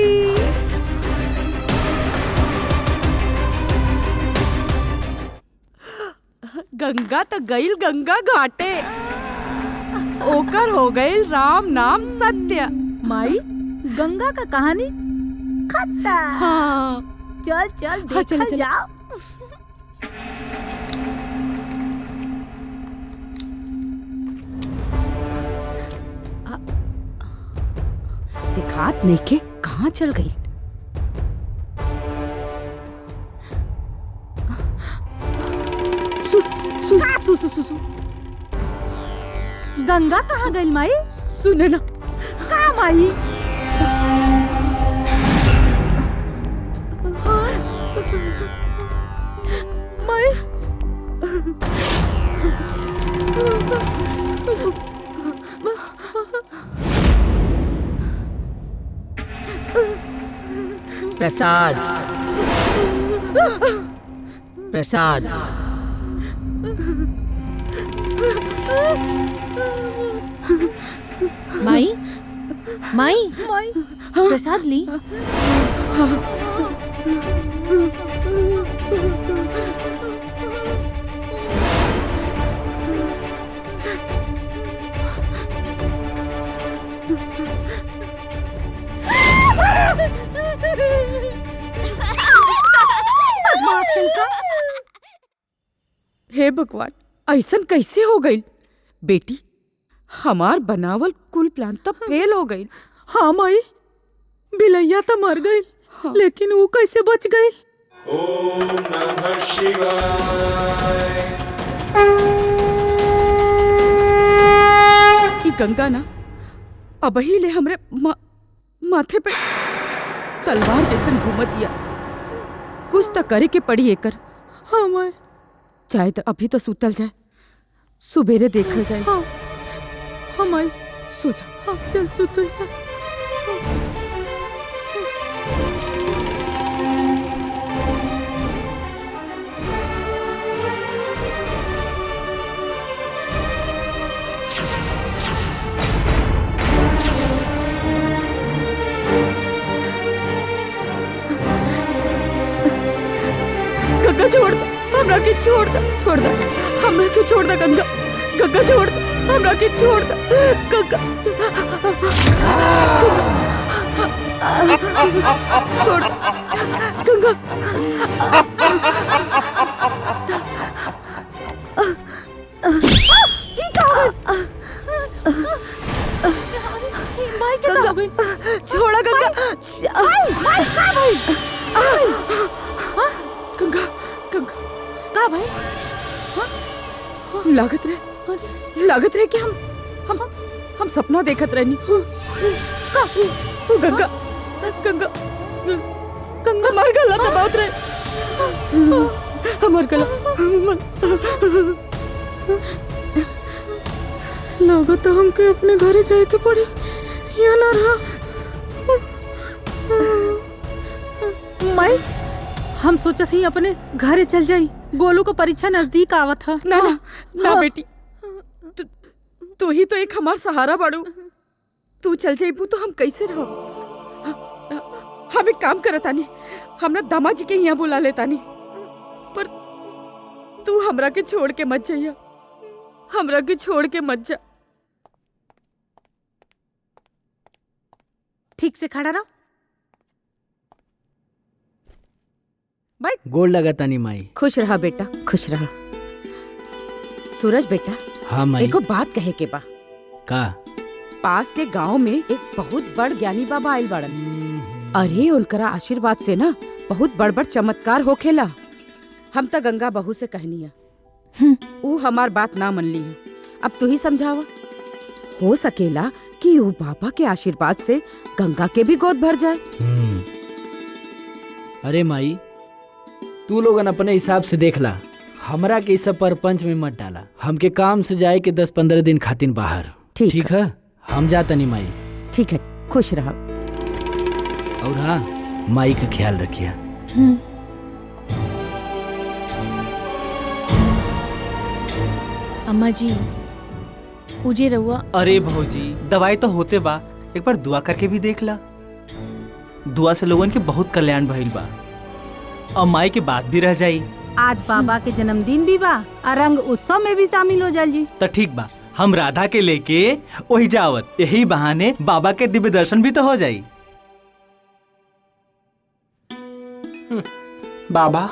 गंगा त गईल गंगा घाटे ओकर हो गईल राम नाम सत्य। माई गंगा का कहानी खत्म। हाँ चल चल देखल जाओ। दिखात नहीं के कहाँ चल गई। गंगा कहाँ गई माई? सुने ना का माई? माई प्रसाद प्रसाद माई माई प्रसाद ली। हे भगवान ऐसन कैसे हो गई बेटी। हमार बनावल कुल प्लान तो फेल हो गई। हाँ माई बिलैया तो मर गई लेकिन वो कैसे बच गई? ओम नमः शिवाय। ई गंगा ना अब ही ले हमरे माथे पे तलवार जैसन घूमतिया। कुछ तो करे के पड़ी एकर। हाँ माई चाहे तो अभी तो सुतल जाए सुबेरे देखल जाए। हाँ हाँ माई सो जा। हाँ चल सुतल जा। गंगा छोड़ दो हमरा के छोड़ दो हमरा के छोड़ दो गंगा गंगा छोड़ दो हमरा के छोड़ दो गंगा छोड़ दो गंगा। माई क्या हो गई? छोड़ा गंगा। माई का भाई? गंगा गंगा का भाई? लागत रहे कि हम सपना देखत रहनी। गंगा गंगा गंगा हमार गला दबावत रहे। हमार गला लागत तो हमके अपने घरे जाए के पड़ी। यहाँ ना रहा। माई हम सोचा थी अपने घरे चल जाई। गोलू को परीक्षा नजदीक आवत था। ना ना ना बेटी तू ही तो एक हमार सहारा बाड़ू। तू चल जाइबू तो हम कैसे रहो। हम एक काम करतानी हमरा दामाजी के यहाँ बुला लेतानी। पर तू हमरा के छोड़ के मत जाइया। हमरा के छोड़ के मत जा। ठीक से खड़ा रहो। गोड़ लगा तानी माई। खुश रहा बेटा खुश रहा। सूरज बेटा हाँ माई। एको बात कहे के बा। का? पास के गांव में एक बहुत बड़ ज्ञानी बाबा आयल बड़न। अरे उनकरा आशीर्वाद से ना बहुत बड़ बड़ चमत्कार होखेला। हम तो गंगा बहू से कहनी है ऊ हमार बात ना मन ली है। अब तू ही समझावा। हो सकेला कि ऊ बाबा के आशीर्वाद से गंगा के भी गोद भर जाए। अरे माई तू लोगन अपने हिसाब से देख ला। हमरा के सब परपंच में मत डाला। हमके काम से जाए के 10-15 दिन खातिर बाहर। ठीक है हम जाता नहीं माई। ठीक है खुश रहा। और हाँ माई का ख्याल रखिया। अम्मा जी मुझे रहुआ अरे भौजी दवाई तो होते बा, एक बार दुआ करके भी देख ला। दुआ से लोगन के बहुत कल्याण भइल बा और माई के बात भी रह जाई। आज बाबा के जन्मदिन भी बा और रंग उत्सव में भी शामिल हो जाल जी। तो ठीक बा, हम राधा के लेके वही जावत, यही बहाने बाबा के दिव्य दर्शन भी तो हो जाई। बाबा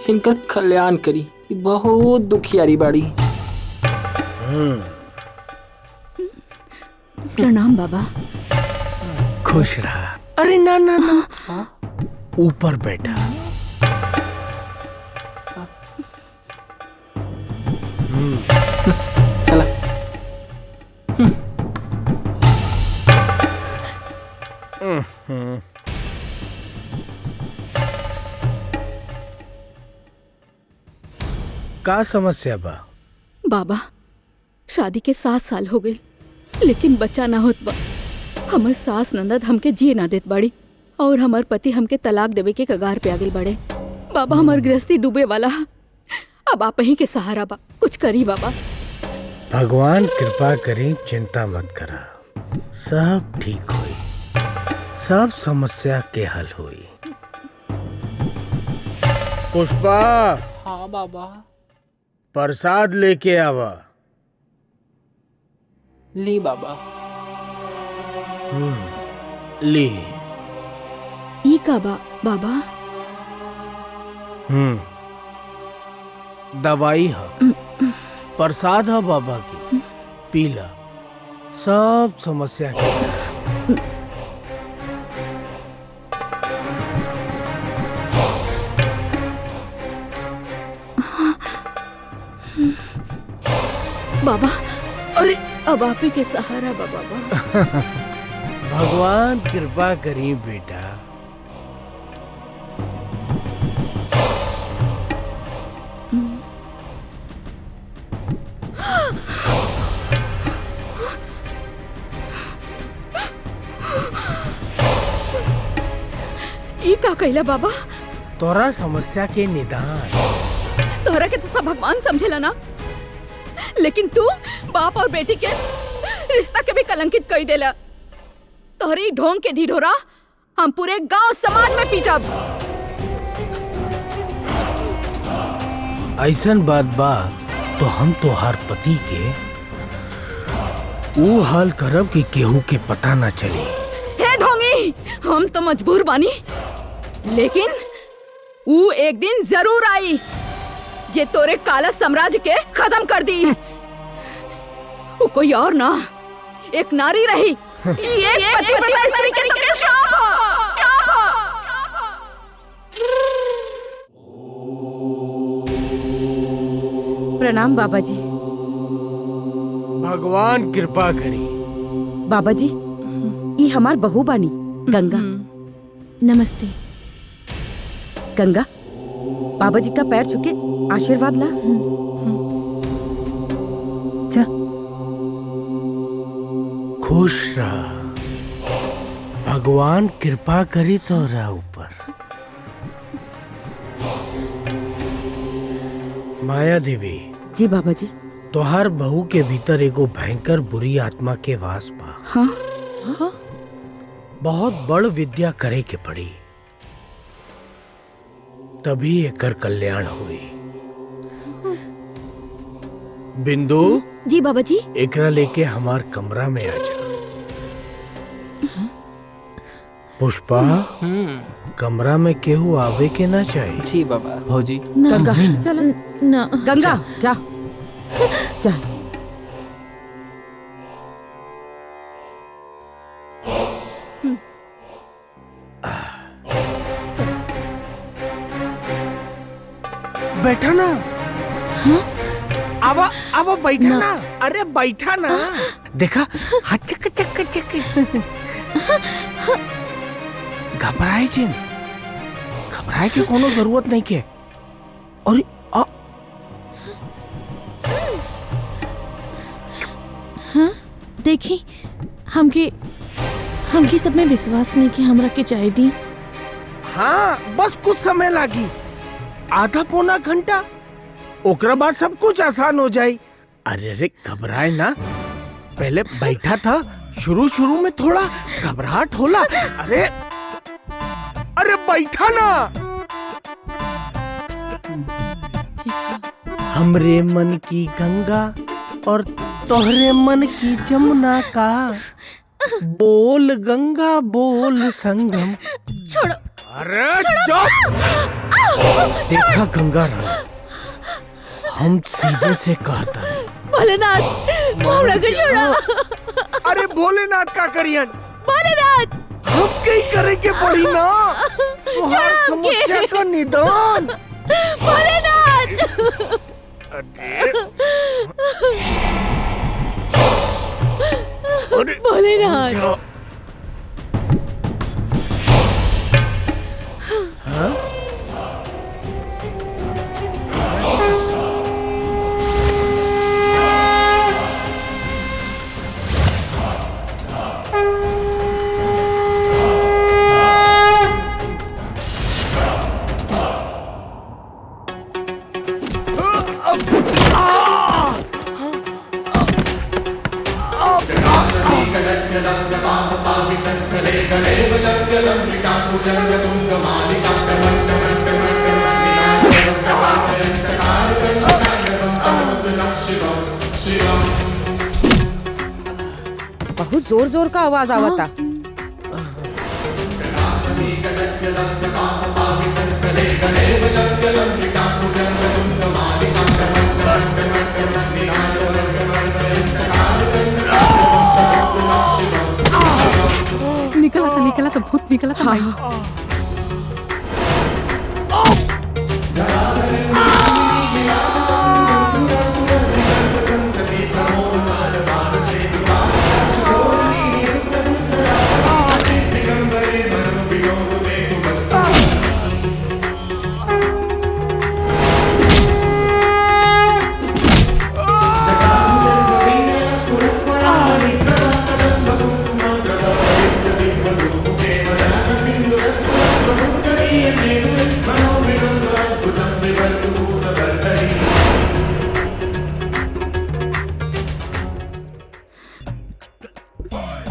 इनकर कल्याण करी, बहुत दुखियारी बाड़ी। प्रणाम बाबा। खुश रहा। अरे ना ना ना, ऊपर बैठा। चला। का समस्या बा? बाबा शादी के 7 साल हो गए लेकिन बच्चा ना होत बा। हमर सास ननद हमके जिए ना देत बाड़ी और हमार पति हमके तलाक देवे के कगार पे आगे बढ़े। बाबा हमार गृहस्थी डूबे वाला है। अब आप ही के सहारा बा, कुछ करी बाबा। भगवान कृपा करी, चिंता मत करा, सब ठीक होई, सब समस्या के हल होई। पुष्पा। हाँ बाबा। प्रसाद लेके आवा। ली बाबा। ली। ई का बाबा? दवाई है, प्रसाद है बाबा की, पीला, सब समस्या के। बाबा अरे अब आप ही के सहारा बा बाबा। भगवान कृपा करी बेटा। ई का कहला बाबा? तोरा समस्या के निदान। तोरा के तो सब भगवान समझेला ना, लेकिन तू बाप और बेटी के रिश्ता के भी कलंकित कर देला। तोहरी ढोंग के ढिढोरा हम पूरे गांव समाज में पीटब। ऐसन बात बा तो हम तोहार पति के वो हाल करब कि केहू के पता ना चले। हे ढोंगी, हम तो मजबूर बानी, लेकिन वो एक दिन जरूर आई जे तोरे काला साम्राज्य के खत्म कर दी। वो कोई और ना, एक नारी रही। ये पतिव्रता स्त्री के तो शाप है। प्रणाम बाबा जी। भगवान कृपा करी। बाबा जी ई हमार बहू बानी गंगा। नमस्ते। गंगा बाबा जी का पैर छुके आशीर्वाद ला। खुश रहा, भगवान कृपा करी तोरा ऊपर। माया देवी। जी बाबा जी। तोहार बहू के भीतर एगो भयंकर बुरी आत्मा के वास बा। हाँ? हाँ? बहुत बड़ विद्या करे के पड़ी, तभी एकर कल्याण हुई। बिंदु। जी बाबा जी। एकरा लेके हमार कमरा में आ जा। पुष्पा, कमरा में केहू आवे के ना चाहिए। जी बाबा। भौजी। गंगा चल ना। गंगा जा जा। बैठा ना। हाँ? आवा आवा बैठा ना। अरे बैठा ना। देखा हाथ चक चक चक। घबराए जिन, घबराए के कोनो जरूरत नहीं के। और हाँ देखी हमके सब में विश्वास नहीं कि हमरा के चाय दी। हाँ बस कुछ समय लागी, आधा पौना घंटा, ओकरा बाद सब कुछ आसान हो जाए। अरे अरे घबराए ना, पहले बैठा था, शुरू शुरू में थोड़ा घबराहट होला। अरे अरे बैठा ना। हमरे मन की गंगा और तोहरे मन की जमुना का, बोल गंगा बोल संगम। छोड़ो। अरे चुप। देखा गंगा राम, हम सीधे से कहता है भोलेनाथ हमरा के छोड़ा। अरे भोलेनाथ का करियन, भोलेनाथ हम कहीं करे के पड़ी ना तुम्हार समस्या का निदान। भोलेनाथ भोलेनाथ हाँ? बहुत जोर जोर का आवाज आवता। निकला था भूत निकला था।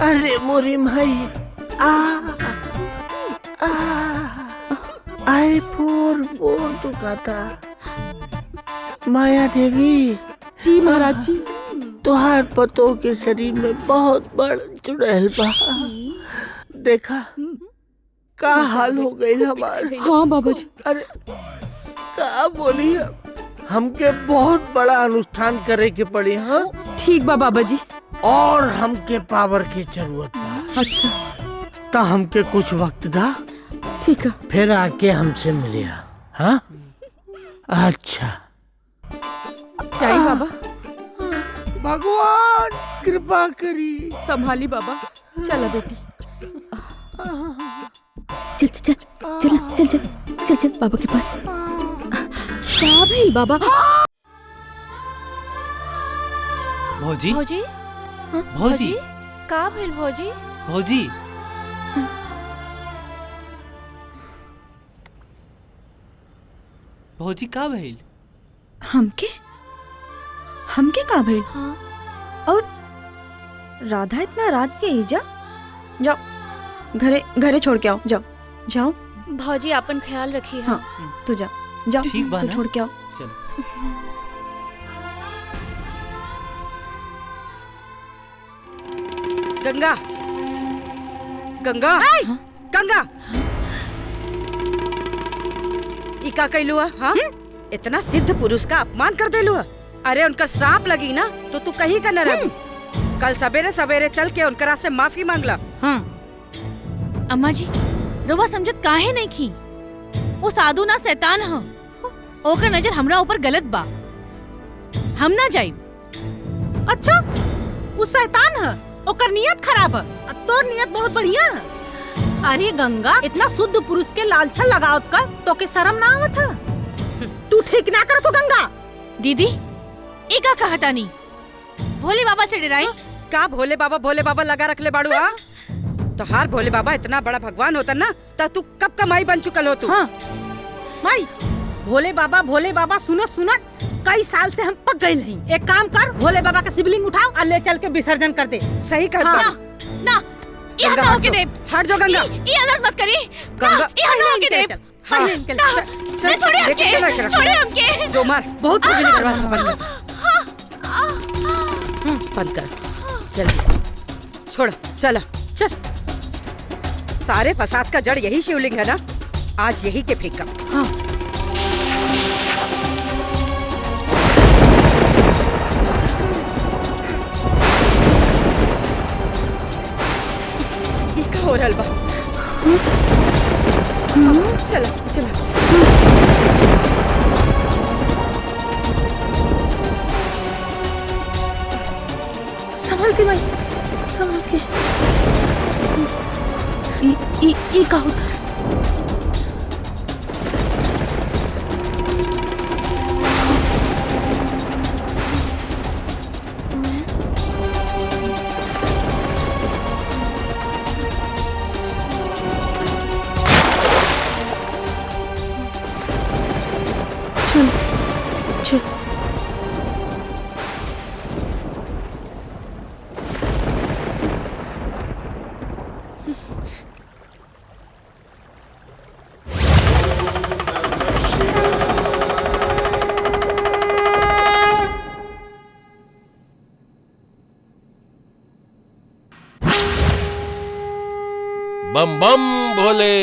अरे मोरी भाई आई फोर बोर दुखाता। माया देवी जी महाराज जी, तुहार पतों के शरीर में बहुत बड़ चुड़ैल बा। देखा का हाल हो गई हमारे। हाँ बाबा जी। अरे का बोली, हमके बहुत बड़ा अनुष्ठान करे के पड़ी। हाँ ठीक बा बाबा जी। और हमके पावर की जरूरत बा। अच्छा तो हमके कुछ वक्त दा। ठीक है। फिर आके हमसे मिलिया। हाँ अच्छा चाहिए बाबा। भगवान कृपा करी। संभाली बाबा। चला बेटी। चल चल चल चल चल चल चल बाबा के पास। क्या भइल बाबा? भौजी भौजी भौजी का भइल भौजी? भौजी भौजी का भइल? हमके हमके का भइल? हाँ। और राधा इतना रात के एजा? जाओ घरे घरे छोड़ के आओ। जाओ जाओ। भौजी अपन ख्याल रखिए। हाँ तू जा जाओ। ठीक बा तू ना? छोड़ के आओ। चल। गंगा गंगा गंगा ई का कैलू है? हाँ इतना सिद्ध पुरुष का अपमान कर देलू है। अरे उनका श्राप लगी ना तो तू कहीं का न रही। कल सवेरे सवेरे चल के उनकरा से माफी मांगला। हाँ अम्मा जी रउआ समझत काहे नहीं की? वो साधु ना शैतान ह। ओकर नजर हमरा ऊपर गलत बा। हम ना जाई। अच्छा वो शैतान है, ओकर नियत खराब है, तोर नियत बहुत बढ़िया है। अरे गंगा इतना शुद्ध पुरुष के लालछन लगावत का तो के शर्म ना आवत है? तू ठीक ना करत हो गंगा। दीदी ई का कहता नहीं? भोले बाबा से डराई का? भोले बाबा लगा रख ले बाड़ू। हाँ तो हार भोले बाबा इतना बड़ा भगवान होता ना तो तू कब का माई बन चुकल हो तू। हाँ माई भोले बाबा सुनत सुनत कई साल से हम पक गए नहीं। एक काम कर, भोले बाबा का शिवलिंग उठाओ और ले चल के विसर्जन कर दे। सही कहा। ना ना ये गंगा, हटा हट के जाओ। दे। हट जाओ गंगा। ये आदत मत करी। गंगा, ना, ये हटा के दे। हाँ, ना, छोड़े हमके, छोड़े हमके। जो मार, बहुत खुजली दरवाजा बंद कर। बंद कर, जल्दी छोड़। चला चल। सारे फसाद का जड़ यही शिवलिंग है ना, आज यही के फेंका। हाँ। हो रहल बा। चला चला। संभल के भाई, संभल के। ई का होता है? चल। बम बम भोले।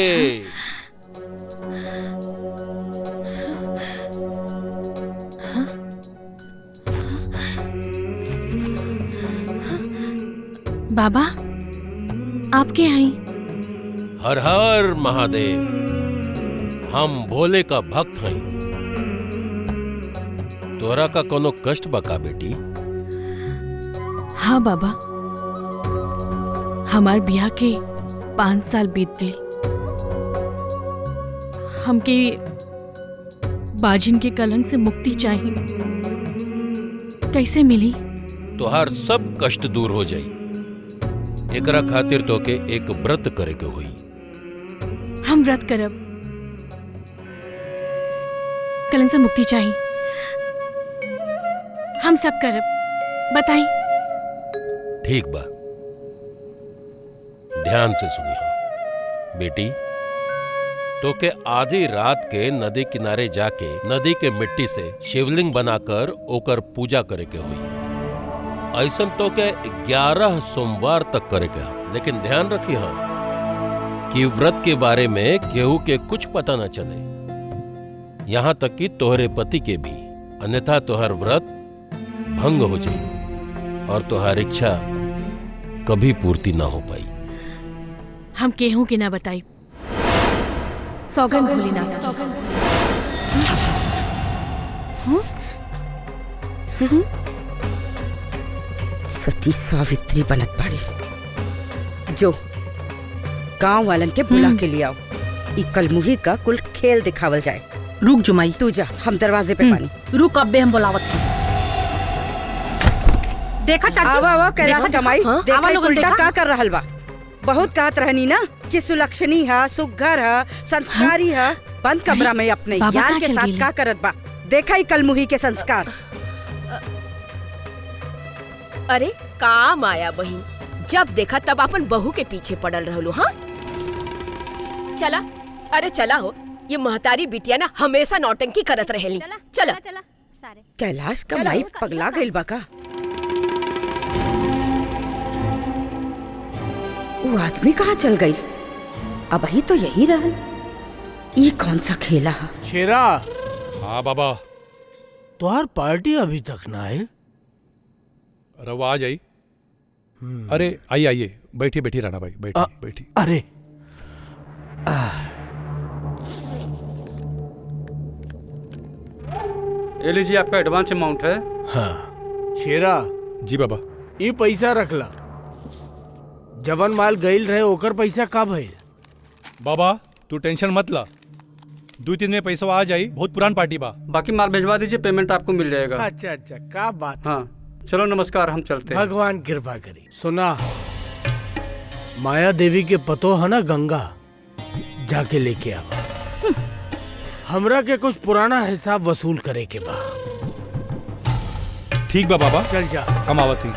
बाबा आपके हैं? हर हर महादेव। हम भोले का भक्त हैं। तोरा का कोनो कष्ट बका बेटी? हाँ बाबा, हमार बियाह के 5 साल बीत गए। हमके बाजिन के कलंक से मुक्ति चाहिए। कैसे मिली? तोहार सब कष्ट दूर हो जाई। एकरा खातिर तोके एक व्रत करे के होई। हम व्रत करब। कलंक से मुक्ति चाहिए। हम सब करब। बताई। ठीक बा, ध्यान से सुनी हो बेटी। तोके आधी रात के नदी किनारे जाके नदी के मिट्टी से शिवलिंग बनाकर ओकर पूजा करे के हुई। ऐसा तो के 11 सोमवार तक करे के, लेकिन ध्यान रखी हो कि व्रत के बारे में केहू के कुछ पता न चले, यहाँ तक कि तोहरे पति के भी, अन्यथा तोहर व्रत भंग हो जाए और तोहर इच्छा कभी पूर्ति ना हो पाई। हम केहू के ना बताई। सौगंध भोलेनाथ। सती सावित्री बनत बाड़ी। जो गांव वालन के बुला के ले आओ। ई कलमुही का कुल खेल दिखावल जाए। रुक जुमाई, तू जा, हम दरवाजे पे पानी। रुक, अब्बे हम बुलावत। देखा चाची, आवा आवा कैलाश कमाई। देखा आवा लोगन, उल्टा देखा? का कर रहल बा। बहुत कहत रहनी ना कि सुलक्षणी है, सुघर है, संस्कारी है। बंद कमरा में अपने बाबा यार कहाँ के चल साथ गेले? का करत बा। देखा ही कलमुही के संस्कार। अरे का माया बहिन, जब देखा तब अपन बहू के पीछे पड़ल रहलू। हाँ चला, अरे चला हो। ये महतारी बिटिया ना हमेशा नौटंकी करत रहेली। चला कैलाश कमाई पगला गइल बा का? वो आदमी कहाँ चल गई? अब ही तो यही रहल। ये कौन सा खेला है? शेरा। हाँ बाबा। तुहार पार्टी अभी तक ना है? अरे वो आ जाई। अरे आइए आइए, बैठिए बैठिए राणा भाई, बैठिए बैठिए। अरे ये लीजिए, आपका एडवांस अमाउंट है। हाँ शेरा। जी बाबा। ये पैसा रखला। जवन माल गईल रहे ओकर पैसा का भइल? बाबा तू टेंशन मत ला, 2-3 दिन में पैसा आ जाई। बहुत पुरान पार्टी बा। बाकी माल भिजवा दीजिए, पेमेंट आपको मिल जाएगा। अच्छा अच्छा, का बात। हाँ चलो नमस्कार, हम चलते हैं। भगवान कृपा करी। सुना, माया देवी के पतो है ना गंगा, जाके लेके आवा। हमरा के कुछ पुराना हिसाब वसूल करे के बा। ठीक बा बाबा, चल जा। हम आवत ही।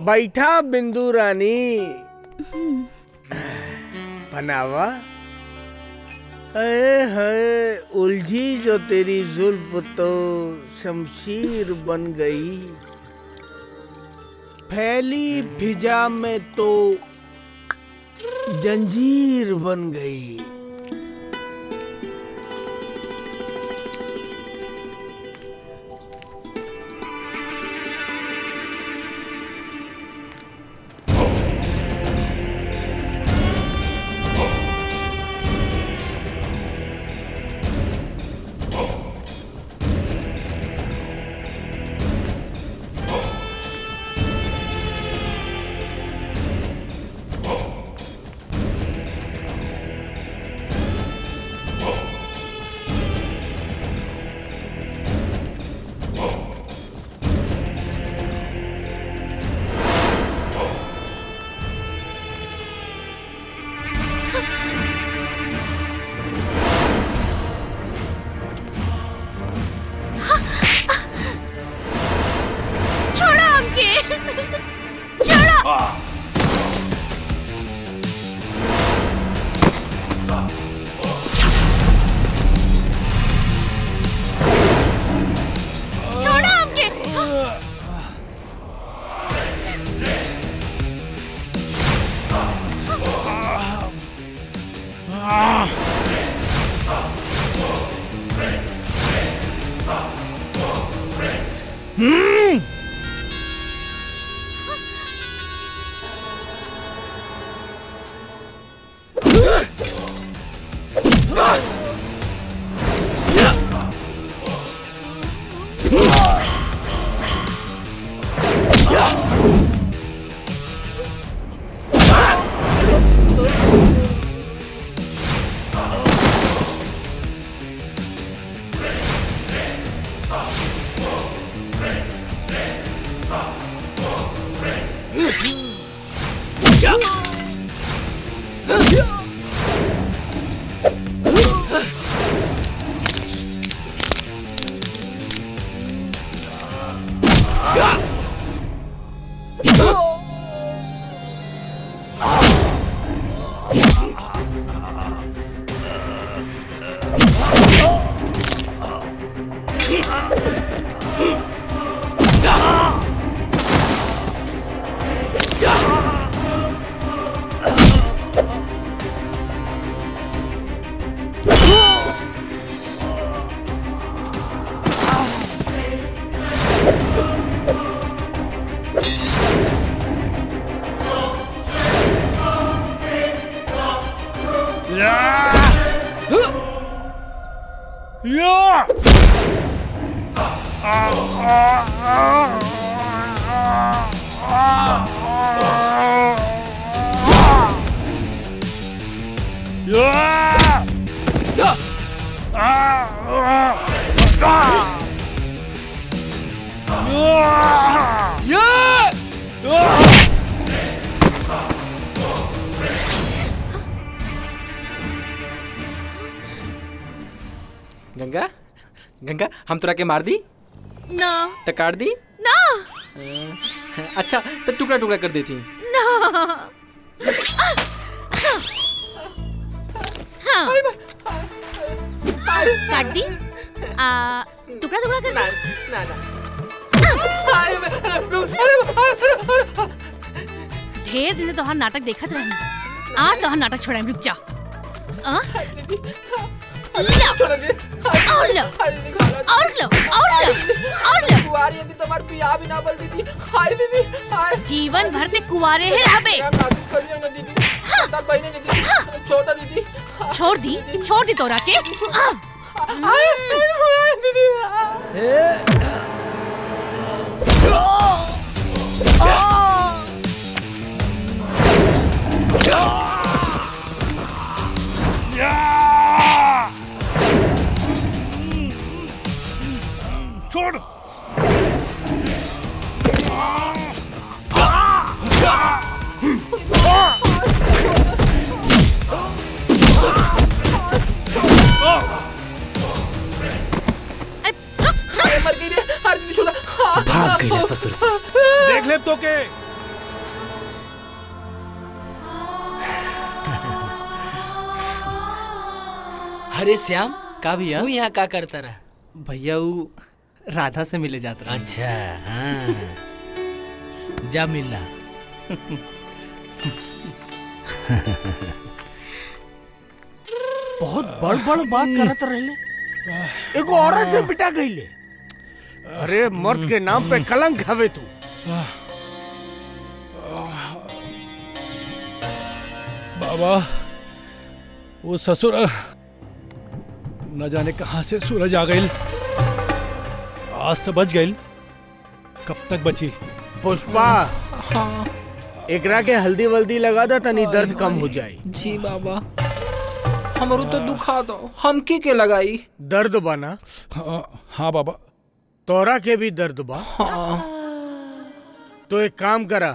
बैठा बिंदु रानी, बनावा। है उलझी जो तेरी जुल्फ तो शमशीर बन गई, फैली फिजा में तो जंजीर बन गई। गंगा गंगा हम तोरा के मार दी ना तो काट दी ना अच्छा तो टुकड़ा टुकड़ा कर देती ना हाँ काट दी टुकड़ा टुकड़ा कर ढेर दिन से तोहार नाटक देखत रहनी, आज तोहार नाटक छोड़ा रुक जा। और लो और लो और लो और लो और लो। कुंवारी अभी तुम्हार बियाह भी ना बोल दीदी। हाय दीदी हाय। जीवन भर ते कुंवारे ही रहबे। करियो ना दीदी। तार बहने ने दीदी छोड़ दीदी। छोड़ दी तोरा के। हाय दीदी। छोड़ गईला ससुर। देख ले तो के। अरे श्याम, का भैया तू यहाँ का करता रहा? भैया वो राधा से मिले जाता रहा। अच्छा हाँ, जा मिलना। बहुत बड़ बड़ बात करत रहले, एगो औरत से पिटा गईले। अरे मर्द के नाम पे कलंक हवे तू। बाबा वो ससुर न जाने कहां से सूरज आ गई। आज से बच गई, कब तक बची? पुष्पा, एकरा के हल्दी वल्दी लगा दा तनी दर्द कम हो जाए। जी बाबा, हमरो तो दुखा दो, हमके के लगाई दर्द बना। हाँ बाबा, तोरा के भी दर्द बा। तो एक काम करा,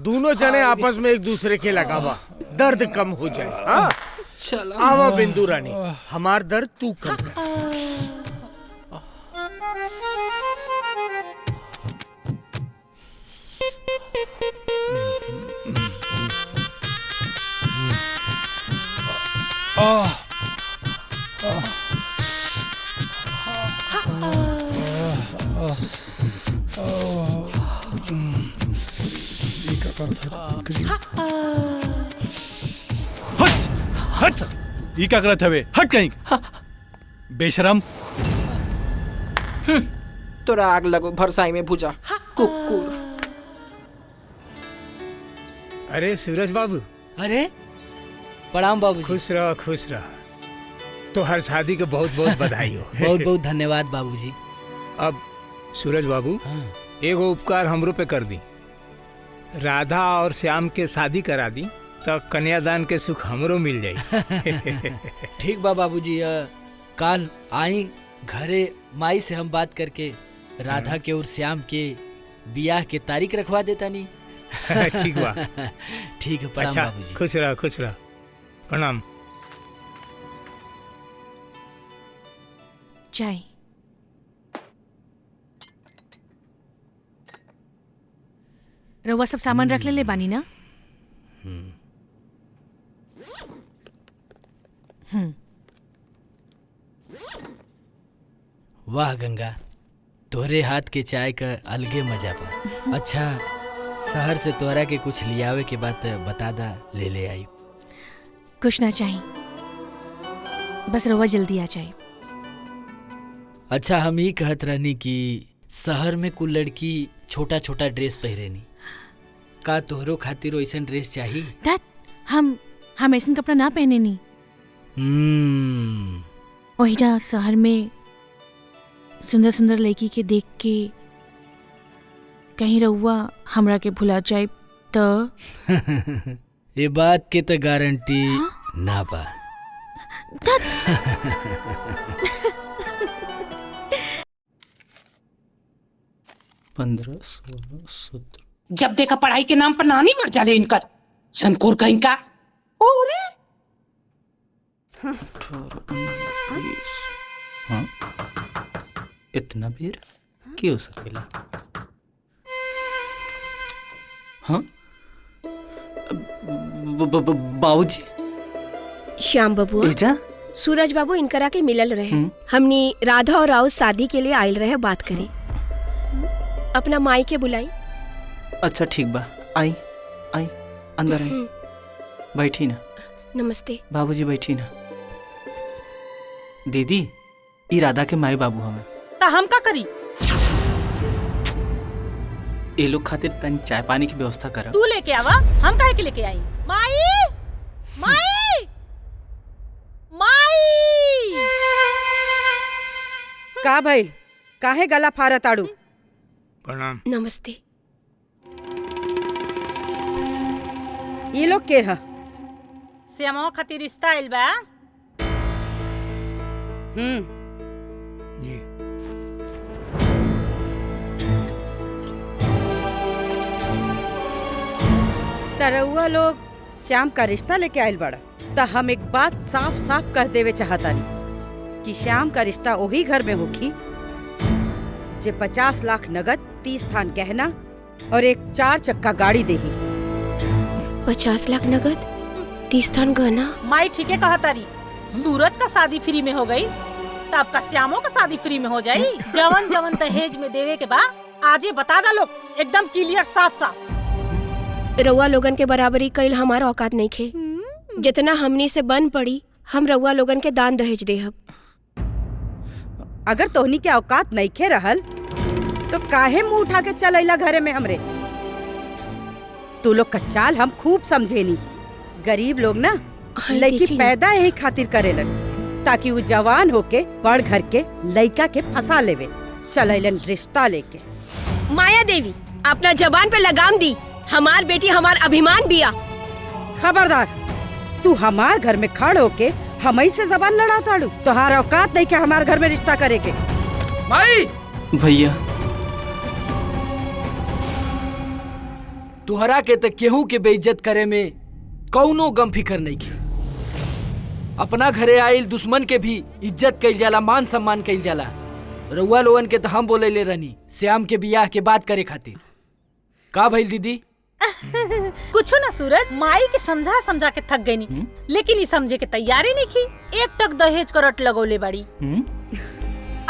दोनों जने आपस में एक दूसरे के लगावा, दर्द कम हो जाए। हाँ चला आवा बिंदु रानी, हमार दर्द तू कम कर। हट, ये क्या करत हवे? हट कहीं बेशरम। तोरा आग लगो भरसाई में भुजा कुकुर। अरे सूरज बाबू। अरे प्रणाम बाबू। खुश रह खुश रह। तो हर शादी के बहुत बहुत बधाई हो। बहुत बहुत धन्यवाद बाबूजी। अब सूरज बाबू, एगो उपकार हमरो पे कर दी, राधा और श्याम के शादी करा दी तो कन्यादान के सुख हमरो मिल जाए। ठीक बा बाबूजी, काल आई घरे माई से हम बात करके राधा के और श्याम के बियाह के तारीख रखवा देता नहीं। ठीक बा। ठीक है, प्रणाम अच्छा, बाबूजी। खुश रह खुश रह। प्रणाम। चाय। रउआ सब सामान रख ले बानी ना? वाह गंगा, तोहरे हाथ के चाय का अलगे मजा बा। अच्छा, शहर से तोहरा के कुछ लियावे के बात बता दा, ले ले आई। कुछ ना चाहिए, बस रउआ जल्दी आ जाए। अच्छा, हम ही कहत रहनी कि शहर में कुल लड़की छोटा छोटा ड्रेस पहरेनी, का तोहरो खातिर वैसन ड्रेस चाहिए? दैट हम ऐसन कपड़ा ना पहने नी। वही जा शहर में सुंदर सुंदर लड़की के देख के कहीं रउआ हमरा के भुला जाए तो? ये बात के तो गारंटी ना बा। 15, 16, 17। जब देखा पढ़ाई के नाम पर नानी मर जाले इनकर शनकोर कहीं का। ओरे 18, 19, हाँ इतना बेर की हो सकेला? हाँ बाबूजी। श्याम बबुआ, एजा सूरज बाबू इनकरा के मिलल रहे। हमनी राधा और राउत शादी के लिए आयल रहे बात करे। अपना माई के बुलाई। अच्छा ठीक बा, आई आई अंदर आई, बैठी ना। नमस्ते बाबूजी, बैठी ना। दीदी, ई राधा के माई बाबू हमें। ता हम का करी? ये लोग खातिर तनी चाय पानी की व्यवस्था करा। तू लेके आवा, हम काहे के लेके आई? माई माई माई। का भइल? काहे गला फारत आड़ू? प्रणाम। नमस्ते। ये लोग के है? श्यामो खातिर रिश्ता आइल बा। जी। तरौआ लोग श्याम का रिश्ता लेके आयल बड़ा, तो हम एक बात साफ साफ कह देवे चाहतानी कि श्याम का रिश्ता वही घर में होखी जे 50 लाख नगद 30 थान गहना और एक 4 चक्का गाड़ी देही। 50 लाख नगद 30 थान गहना। माई ठीक है कहा तारी। सूरज का शादी फ्री में हो गई तो आपका श्यामों का शादी फ्री में हो जाई। जवन जवन दहेज में देवे के बाद आजे बता दा लोग एकदम क्लियर साफ साफ। रउआ लोगन के बराबरी कईल हमारा औकात नहीं खे। जितना हमनी से बन पड़ी हम रउआ लोगन के दान दहेज देहब। अगर तोहनी के औकात नहीं खे रहल तो काहे मुंह उठा के चल अइला घरे में हमरे। तू लोग का चाल हम खूब समझेनी। गरीब लोग ना लड़की पैदा यही खातिर करेलन ताकि वो जवान होके बड़ घर के लड़का के फंसा लेवे। चल अइलन रिश्ता लेके। माया देवी अपना जबान पे लगाम दी। हमार बेटी हमार अभिमान बिया। खबरदार, तू हमार घर में खड़ होके हमई से जबान लड़ा ताड़ू। तोहार औकात नहीं के हमार घर में रिश्ता करे के। माई भैया तुहरा के त केहू के बेइज्जत करे में कौनो गम फिकर नहीं की। अपना घरे आइल दुश्मन के भी इज्जत कइल जाला, मान सम्मान कइल जाला। रउआ लोगन के तो हम बोले ले रहनी श्याम के बियाह के बात करे खातिर। का भइल दीदी? कुछ ना सूरज, माई के समझा समझा के थक गई नी। लेकिन ये समझे के तैयारी नहीं की। एक टक दहेज का रट लगौले बाड़ी।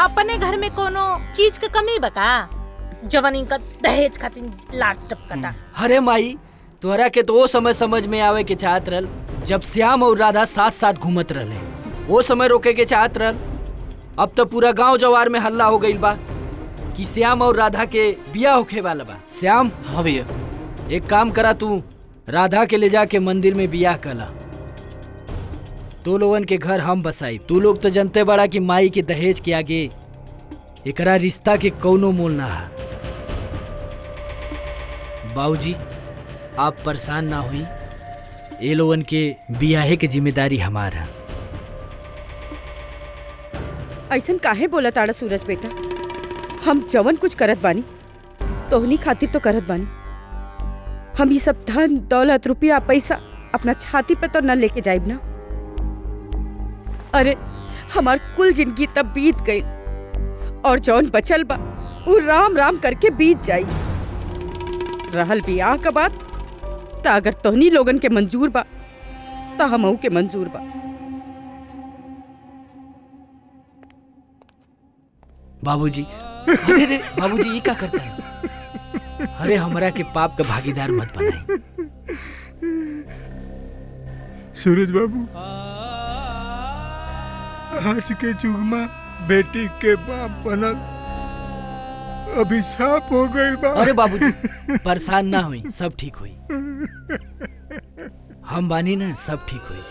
अपने घर में कोनो चीज के कमी बका जवन इनका दहेज खातिर लाट टपकता। अरे माई तोहरा के तो वो समय समझ में आवे के चाहत रहल जब श्याम और राधा साथ साथ घूमत रहले। वो समय रोके के चाहत रहल। अब तो पूरा गांव जवार में हल्ला हो गइल बा कि श्याम और राधा के बियाह होखे वाला बा। श्याम। हाँ भैया। एक काम करा, तू राधा के ले जाके मंदिर में बियाह कला। तो लोगन के घर हम बसाई। तू लोग तो जनते बड़ा कि माई के दहेज के आगे एकरा रिश्ता के कौनो मोल ना है। बाबूजी आप परेशान ना हुई, ये लोगन के बियाहे के जिम्मेदारी हमारा। ऐसन काहे बोला ताड़ा सूरज बेटा? हम जवन कुछ करत बानी तोहनी खातिर तो करत बानी। हम ये सब धन दौलत रुपया पैसा अपना छाती पे तो न लेके जाइब ना। अरे हमार कुल जिंदगी तब बीत गई और जौन बचल बा वो राम राम करके बीत जाई। रहल बियाह का बात तो अगर तोहनी लोगन के मंजूर बा तो हमहू के मंजूर बा। बाबूजी अरे बाबूजी ये क्या करता है? अरे हमरा के पाप का भागीदार मत बनाई। सूरज बाबू आज के युग में बेटी के बाप बनल अभिशाप हो गई बा। अरे बाबूजी परेशान ना हुई, सब ठीक हुई। हम बानी ना, सब ठीक हुई।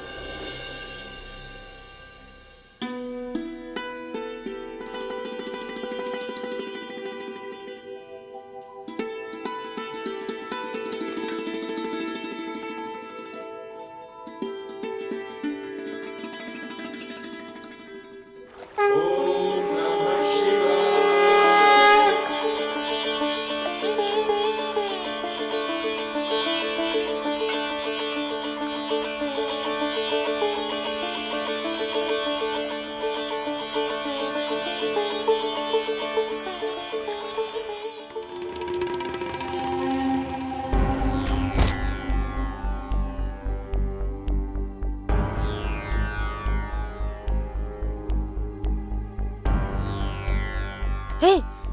हे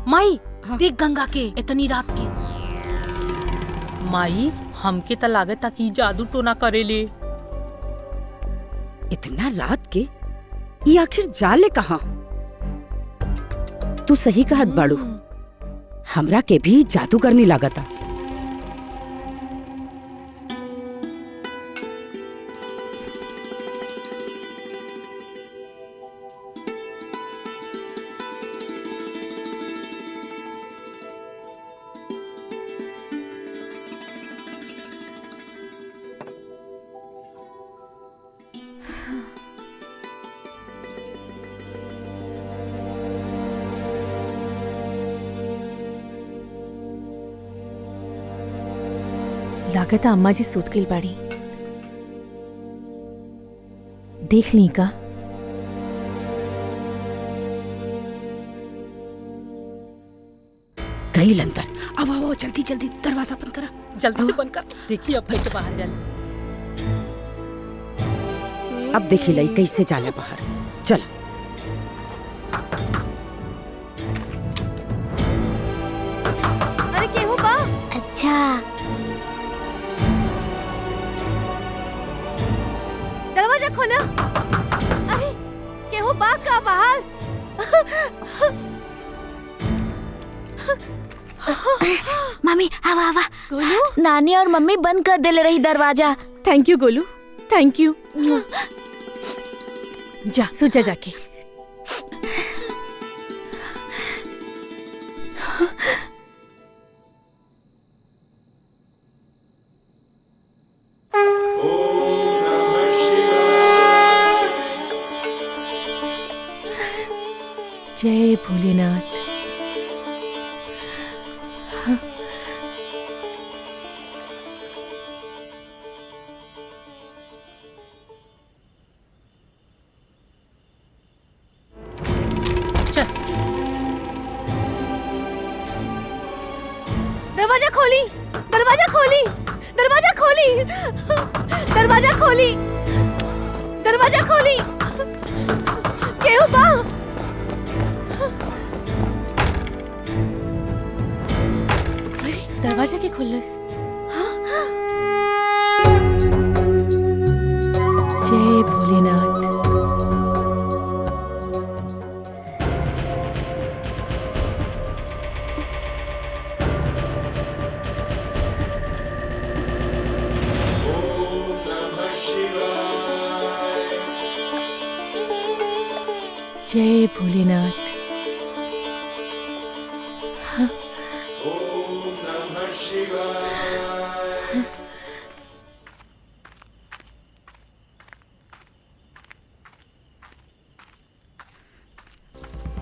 माई देख गंगा के इतनी रात के। माई हमके तो लागत कि जादू टोना करेले। इतना रात के ये आखिर जाले कहाँ? तू सही कहत बाड़ू, हमरा के भी जादू करनी लागता। लागत अम्मा जी सूत गई बाड़ी। देख ली का? हे गई अंदर। अब आओ जल्दी जल्दी दरवाजा बंद करा। जल्दी से बंद कर। देखिए अब भाई से बाहर जाले। अब देखी लाई कैसे जाले बाहर। चल अरे केहू बा? अच्छा दरवाजा खोला। अरे केहू बा का बाहर? मम्मी आवा आवा। गोलू नानी और मम्मी बंद कर देले रही दरवाजा। Thank you Golu, thank you. जा सो जा जाके। जय भोलेनाथ। दरवाजा खोली, दरवाजा खोली, दरवाजा खोली, दरवाजा खोली, दरवाजा खोली। केहू बा? अरे दरवाजा के खुल्लस। जय भोलेनाथ। जय भोलेनाथ।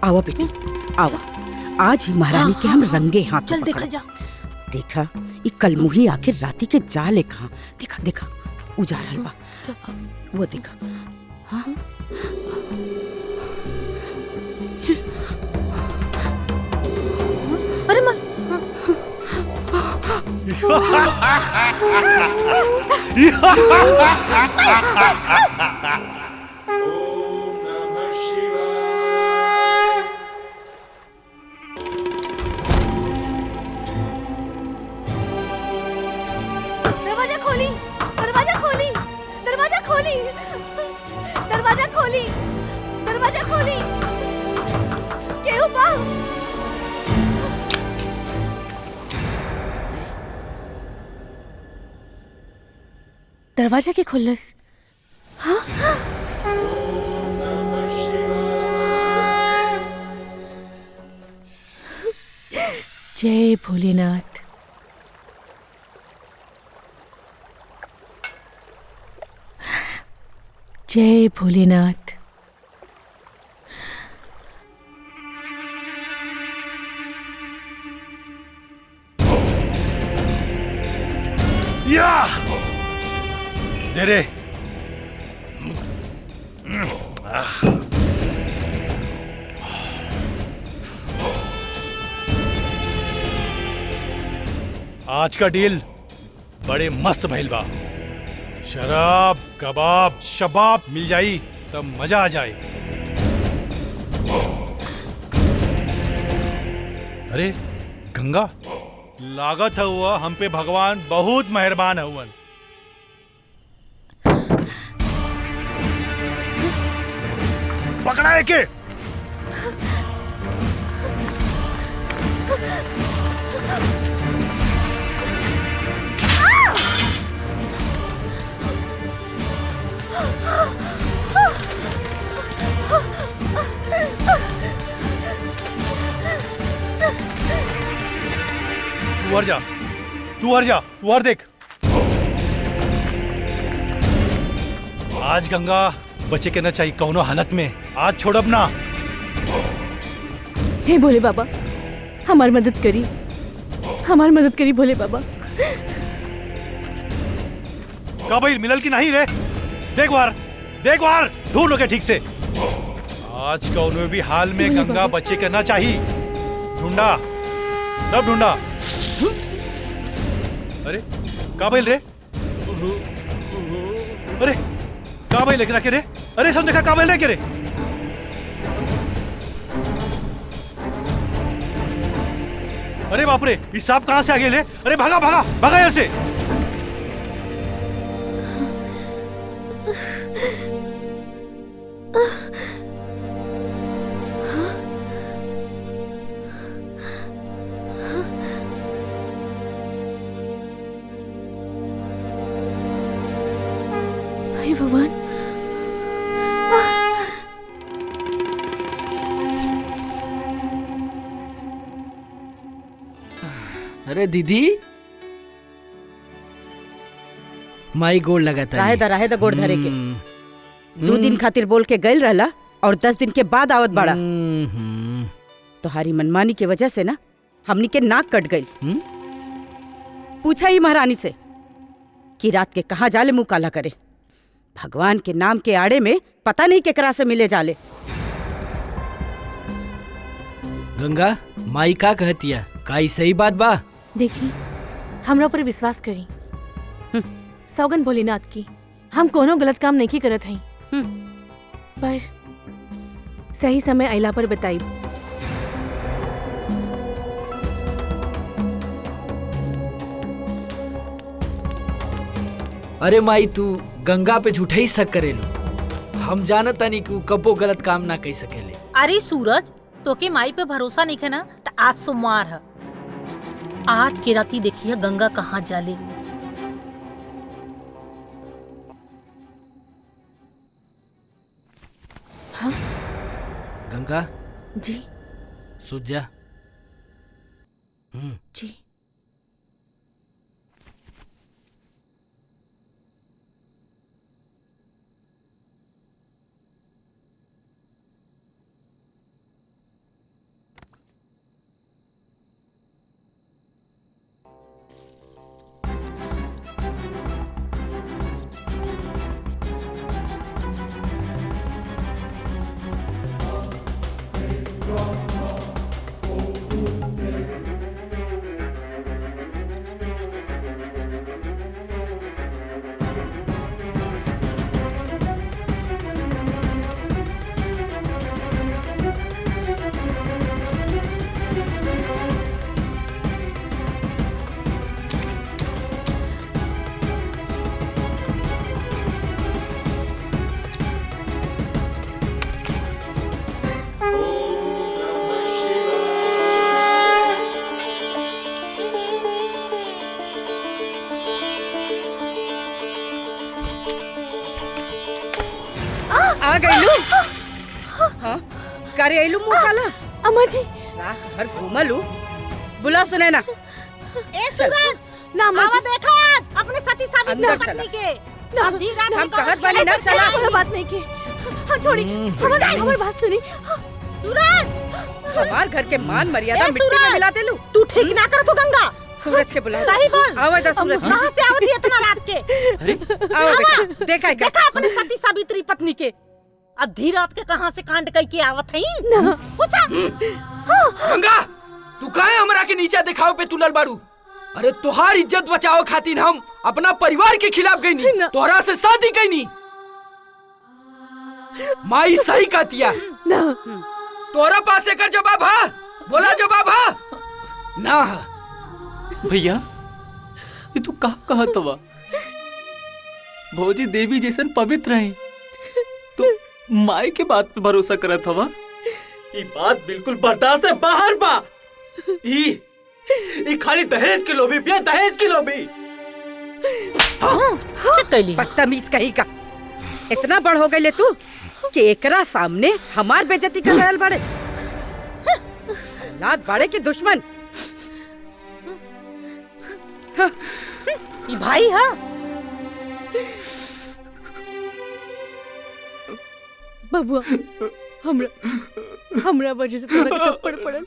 आओ बेटी आओ। आज ही महारानी के हम रंगे हाथ चल देखा जा। देखा ये कलमुही आखिर राती के जाले कहाँ। देखा देखा उजारल बा। वो देखा। हाँ अरे माँ दरवाजा खोली, दरवाजा खोली, दरवाजा खोली, दरवाजा खोली, दरवाजा खोली। केहू बा? दरवाजा के खुल्लस। हाँ? जय भोलेनाथ। जय भोलेनाथ। या दे रे। आज का डील बड़े मस्त भइल बा। शराब कबाब शबाब मिल जाई तब मजा आ जाए। अरे गंगा लागत हुआ हम पे भगवान बहुत मेहरबान हुआ। पकड़ा है के? तू हर जा, तू हर जा, तू हर देख। आज गंगा बचे के न चाहिए कौनो हालत में। आज छोड़ब ना। हे भोले बाबा हमार मदद करी, हमार मदद करी भोले बाबा। का भाई मिलल की नहीं रे? देख वार ढूंढ लो के ठीक से। आज कौनो भी हाल में गंगा बचे के ना चाहिए। ढूंढा सब ढूंढा। अरे का भइल रे? अरे का भइल एकरा के रे? अरे सब देखा का भइल रे के रे? अरे बाप रे, ये सांप कहाँ से आ गए ले? अरे भागा भागा भागा यहाँ से। हे भगवान, अरे दीदी, माई गोड़ लगाता राहे दा गोड़ धरे के 2 दिन खातिर बोल के गइल रहला और 10 दिन के बाद आवत बाड़ा। तुम्हारी मनमानी की वजह से ना हमनी के नाक कट गई। पूछा ही महारानी से कि रात के कहाँ जाले मुंह काला करे। भगवान के नाम के आड़े में पता नहीं केकरा से मिले जाले। गंगा, माई का कहतिया? का ई सही बात बा? देखी, हमरा पर विश्वास करी। सौगन भोलेनाथ की हम कोनो गलत काम नहीं करत हई, पर सही समय आइला पर बताई। अरे माई, तू गंगा पे झूठे ही शक करेलो। हम जानत नहीं कि कबो गलत काम ना कह सकेले। अरे सूरज, तोके माई पे भरोसा नहीं है ना? तो आज सोमवार है, आज के राती देखिए गंगा कहाँ जाले। हाँ? गंगा जी सूझ जा। जी आ गइलू? हाँ? करे आइलू मुंह काला? अम्मा जी, रात भर घूमलू, बुला सुने ना। ए सूरज, ना आवा देखा आज अपने सती सावित्री पत्नी के। हम कहत बानी ना, चला। कोई बात नहीं की। हाँ छोड़ी, हमारी बात सुनी। सूरज, हमार घर के मान मर्यादा मिट्टी में मिला देलू। तू ठीक ना कर तू गंगा। सूरज के बुला। सही बोल। आवा दा सूरज। कहाँ से आवती है इतना रात के? आवा देखा देखा अपने सती सावित्री पत्नी के। आधी रात के कहाँ से कांड कई के आवत हई? पूछा। गंगा, तू काहे हमरा के नीचा दिखाओ पे तुलल बारू? अरे तोहार इज्जत बचाओ खातिर हम अपना परिवार के खिलाफ गईनी, तोहरा से शादी कईनी। माई सही कहतिया। तोरा पास एकर जवाब है? बोला जवाब है ना? भैया, ये तू का कहत बा? भौजी देवी जैसन पवित्र है, तो माई के बात पे भरोसा करत हवा? ये बात बिल्कुल बर्दाश्त से बाहर बा। ई खाली दहेज के लोभी बिया, दहेज के लोभी। बदतमीज कहीं का। इतना बड़ हो गई तू कि एकरा सामने हमार बेइज्जती कर रहल बाड़े। लात बाड़े के दुश्मन। ई भाई हा? बबुआ, हमरा वजह से तोरा के थप्पड़ पड़ल।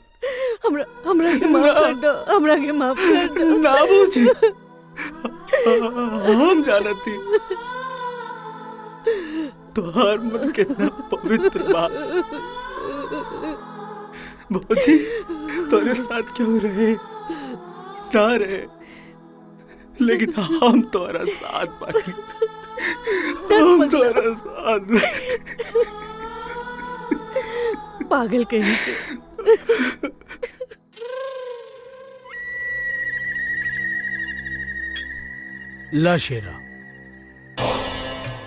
हमरा के माफ कर दो, हमरा के माफ कर दो। ना बूझी, हम जानती तोहार मन कितना पवित्र बा। भौजी तेरे साथ क्यों रहे ना रहे, लेकिन हम तुम्हारा साथ बानी, हम तुम्हारा साथ पागल कहीं के। ला शेरा,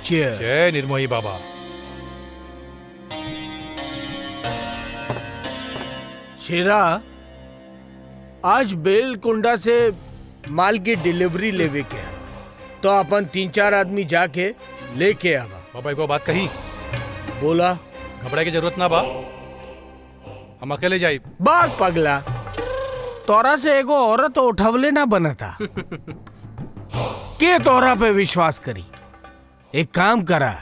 जय निर्मोही बाबा। शेरा, आज बेलकुंडा से माल की डिलीवरी लेवे के है, तो अपन 3-4 आदमी जाके लेके आवा। बाबा को बात कही, बोला घबराए की जरूरत ना बा, हम अकेले जाई। बाग पगला, तोरा से एगो औरत तो उठवले ना बना था के तोरा पे विश्वास करी। एक काम करा,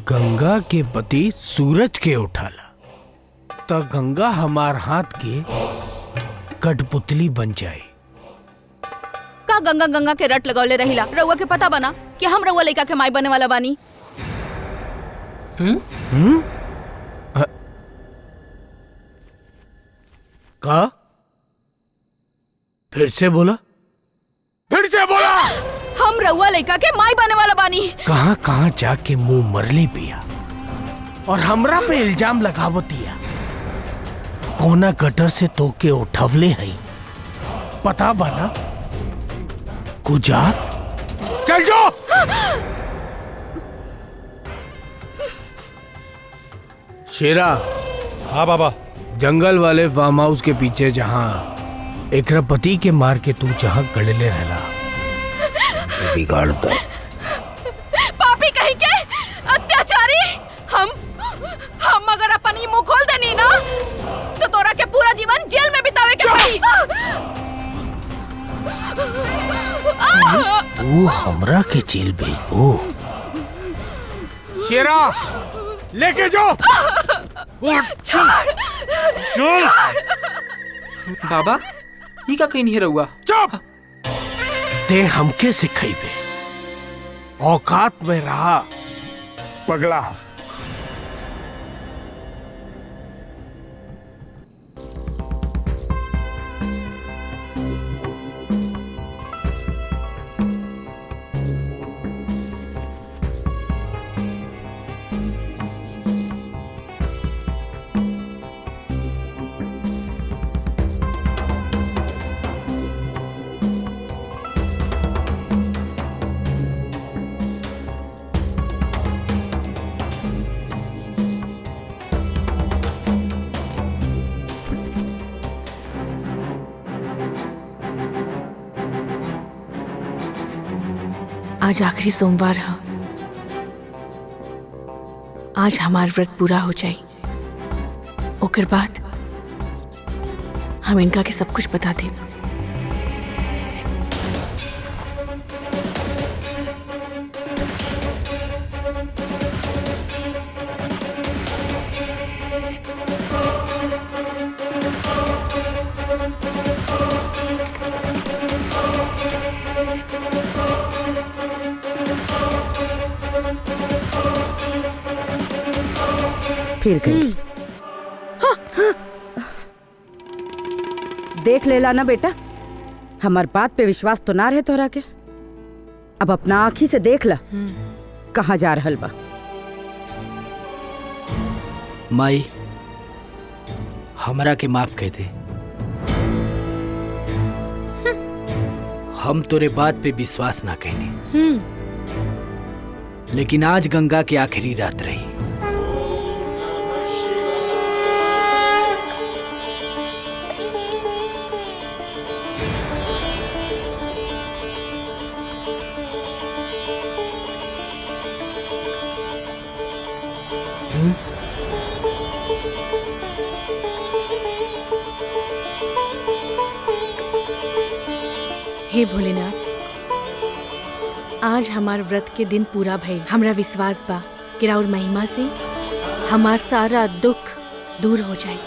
गंगा के पति सूरज के उठाला, तो गंगा हमार हाथ के कठपुतली बन जाए। का गंगा गंगा के रट लगौले रहिला, रउआ के पता बना कि हम रउआ लइका के माई बने वाला बानी। का? फिर से बोला, फिर से बोला। हम रउआ लइका के माई बने वाला बानी। कहाँ कहाँ जाके मुंह मरली पिया और हमरा पे इल्जाम लगावतिया। कोना गटर से तो के उठवले हैं, पता बना गुजात। चल जो। शेरा। हाँ बाबा। जंगल वाले फार्म हाउस के पीछे जहाँ एकरा पति के मार के तू जहाँ गड़ले रहला, बिगाड़ दो। पापी कहीं के अत्याचारी, हम अगर अपन ही मुंह खोल देनी ना, तो तोरा के पूरा जीवन जेल में बितावे के पड़ी। तू हमरा के जेल भेजो। शेरा, लेके जाओ। चल। बाबा, ये का कहीं नहीं रहुआ। चुप। ते हमके सिखाइबे, औकात में रहा पगला। आज आखिरी सोमवार है, आज हमार व्रत पूरा हो जाए, ओकर बाद हम इनका के सब कुछ बता दें। फिर गई। देख लेला ना बेटा, हमार बात पे विश्वास तो ना रहे तोरा के। अब अपना आँखी से देख ला कहाँ जा रहल बा। माई, हमरा के माफ कह दे। हम तोरे बात पे विश्वास ना कहने, लेकिन आज गंगा की आखिरी रात रही। हे भोलेनाथ, आज हमार व्रत के दिन पूरा भइल। हमरा विश्वास बा कि राउर महिमा से हमार सारा दुख दूर हो जाए।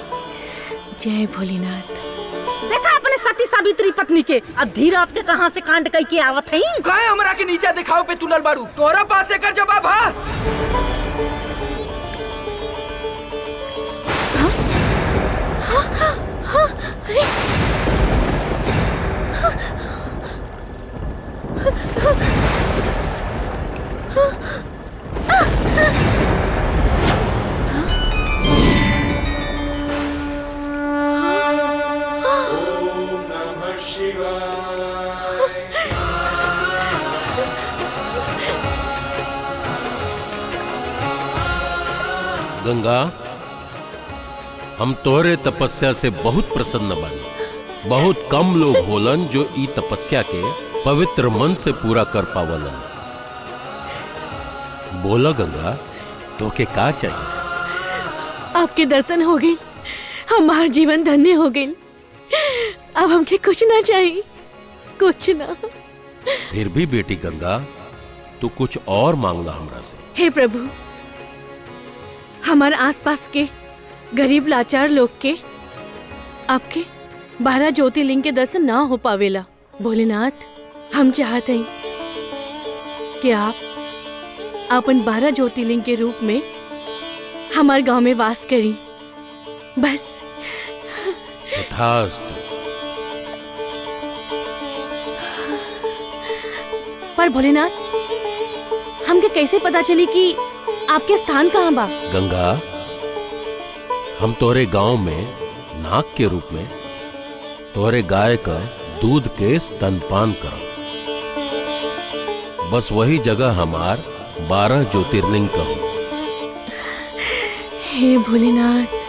जय भोलेनाथ। देखा अपने सती सावित्री पत्नी के अधी रात के कहां से कांड कई के आवत हई। काहे हमरा के नीचे दिखाओ पे तुलल बारू, तोरा पास एकर जवाब हा। गंगा, हम तोहरे तपस्या से बहुत प्रसन्न बानी। बहुत कम लोग होलन जो ई तपस्या के पवित्र मन से पूरा कर पावलन। बोला गंगा, तो के का चाहिए? आपके दर्शन हो गए, हमारा जीवन धन्य हो गई। अब हमके कुछ ना चाहिए, कुछ ना। फिर भी बेटी गंगा, तू कुछ और मांगला हमरा से। हे प्रभु, हमारे आसपास के गरीब लाचार लोग के आपके 12 ज्योतिर्लिंग के दर्शन ना हो पावेला। भोलेनाथ, हम चाहते हैं कि आप अपन 12 ज्योतिर्लिंग के रूप में हमारे गांव में वास करी। बस। तथास्तु। पर भोलेनाथ, हमके कैसे पता चली कि आपके स्थान कहाँ बा? गंगा, हम तोरे गांव में नाग के रूप में तोरे गाय का दूध के स्तनपान करो। बस वही जगह हमार 12 ज्योतिर्लिंग कहूं। हे भोलेनाथ।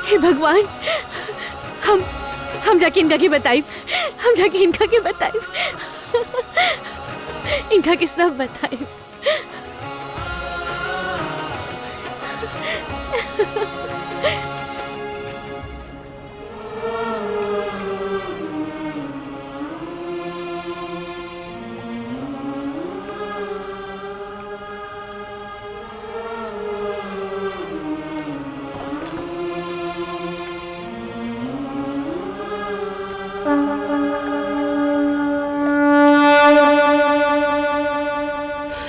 हे भगवान, हम जाके इनका के बताई, हम जाके इनका के बताई, इनका के सब बताई।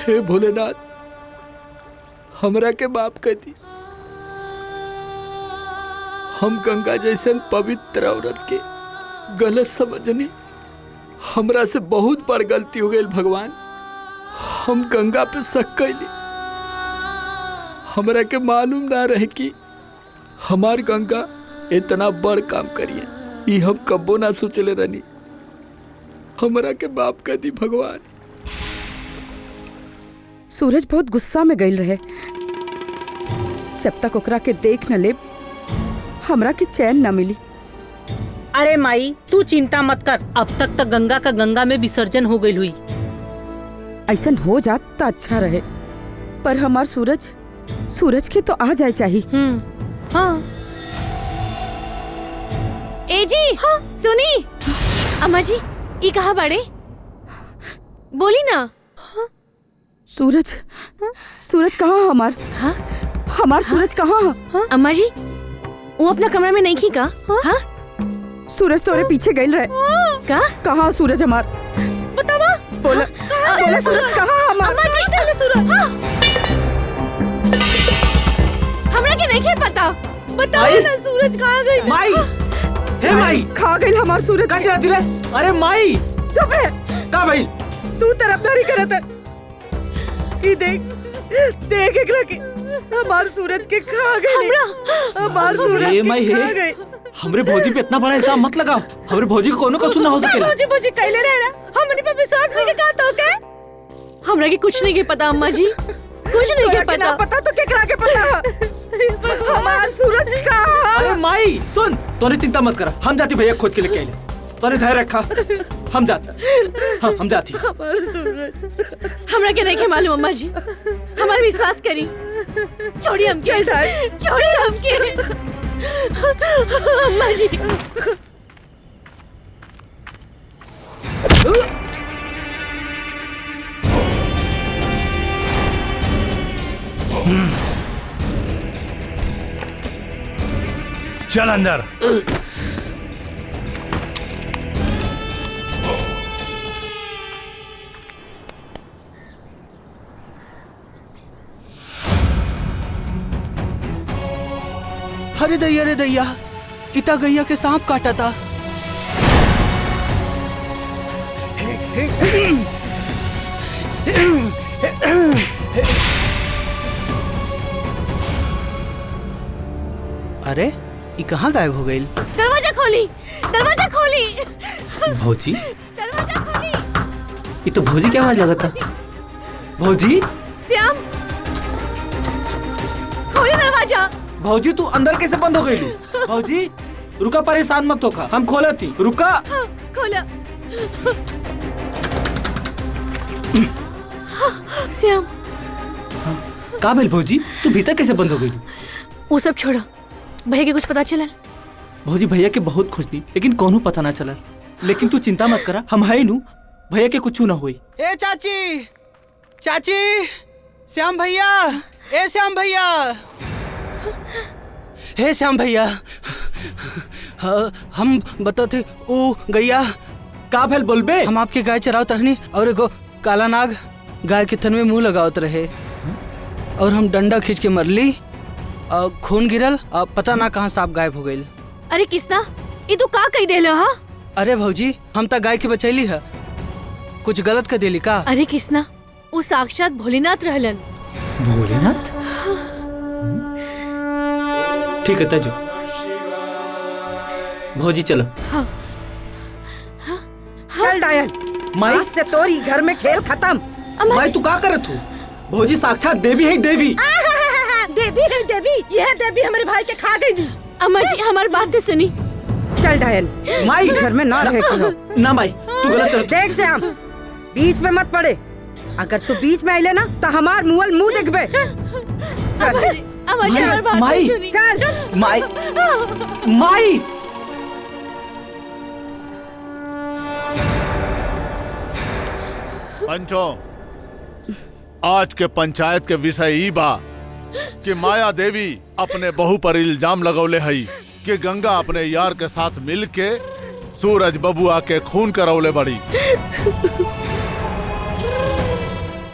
हे भोलेनाथ, हमरा के माफ कर दी। हम गंगा जैसन पवित्र औरत के गलत समझनी। हमरा से बहुत बड़ गलती हो गई भगवान। हम गंगा पे शक कैली। हमरा के मालूम ना रहे कि हमार गंगा इतना बड़ काम करिए। ये हम कब्बो ना सोचले रहनी। हमरा के माफ कर दी भगवान। सूरज बहुत गुस्सा में गईल रहे। जब तक ओकरा के देख न ले, हमरा के चैन न मिली। अरे माई, तू चिंता मत कर। अब तक तो गंगा का गंगा में विसर्जन हो गई हुई। ऐसन हो जात तो अच्छा रहे, पर हमार सूरज के तो आ जाए चाहिए। हाँ। ए जी, हाँ सुनी। अम्मा जी, ये कहाँ बड़े? बोली ना। सूरज कहाँ हमार? हाँ? हमार सूरज कहाँ? हाँ? अम्मा जी, वो अपना कमरा में नहीं का? हाँ? सूरज तोरे पीछे गई रहे। का? कहाँ सूरज हमार? बतावा। बोला सूरज कहाँ हमार? अम्मा जी, इधर सूरज। हाँ? हमरा के नहीं पता। बताओ ना सूरज कहाँ गई? माई, हे माई, कहाँ गई हमार सूरज? कैसे आती रहे? अरे माई, चुप है। का भाई? तू तरफदारी करत है। ये देख एकरा के हमार सूरज के खा गई। हमार सूरज के खा गई। हमरे भौजी पे इतना बड़ा इल्जाम मत लगाओ। हमरे भौजी को कोनो कसूर ना हो सकेला। भौजी कैले रहना। हमनी पे विश्वास नहीं के कहत हो के? हमरा के कुछ नहीं के पता अम्मा जी। कुछ नहीं के पता। पता तो केकरा के पता? हमार सूरज कहाँ? अरे माई सुन, तोने चिंता मत कर। हम जाती भैया खोज के लेके आइले। तोने धैर्य रखा। हम जाते। हाँ, हम जाती। हमार सूरज। हमरा के नहीं के मालूम अम्मा जी। हमार विश्वास करी। छोड़ी हमके। छोड़ी हमके। अम्मा जी। चल अंदर। अरे दैया, इता गैया के सांप काटा था। अरे ये कहाँ गायब हो गई? दरवाजा खोली, दरवाजा खोली। भौजी, दरवाजा खोली। ये तो भौजी की आवाज लगा था। भौजी, श्याम, खोली दरवाजा। भौजी तू अंदर कैसे बंद हो गई? भौजी रुका, परेशान मत होगा, हम खोला थी, रुका। हाँ, खोला। श्याम, का भेल भौजी? तू भीतर कैसे बंद हो गई? वो सब छोड़ो, भैया के कुछ पता चला? भौजी भैया के बहुत खोजली लेकिन कोनो पता ना चला। लेकिन तू चिंता मत करा, हम है नू, भैया के कुछ ना हुई। ए चाची, चाची, श्याम भैया, ए श्याम भैया, हे श्याम भैया, हम बताते ओ गैया का भेल बोलबे? हम आपके गाय चरावत रहनी और एगो काला नाग गाय के थन में मुंह लगावत रहे और हम डंडा खींच के मरली, खून गिरल, पता ना कहाँ सांप गायब हो गई। अरे किसना, ये तू का कही देलो? हाँ, अरे भौजी हम तो गाय के बचैली है, कुछ गलत कर देली का? अरे किसना, वो साक्षात भोलेनाथ रहलन। भोलेनाथ? ठीक है तजो, भौजी चलो। हाँ। चल डायन, माई आज से तोरी घर में खेल खत्म। माई तू का करत तू? भौजी साक्षात देवी है, देवी। देवी है देवी, यह देवी हमारे भाई के खा गई। अम्मा जी हमारी बात तो सुनी। चल डायन, माई घर में ना रहे करो। ना माई तू गलत कर। देख श्याम, बीच में मत पड़े, अगर तू बीच में आइले ना तो हमार मुंह देखबे। माई, चल माई, माई। पंचो, आज के पंचायत के विषय ई बा कि माया देवी अपने बहू पर इल्जाम लगौले हई कि गंगा अपने यार के साथ मिल के सूरज बबुआ के खून करौले बड़ी।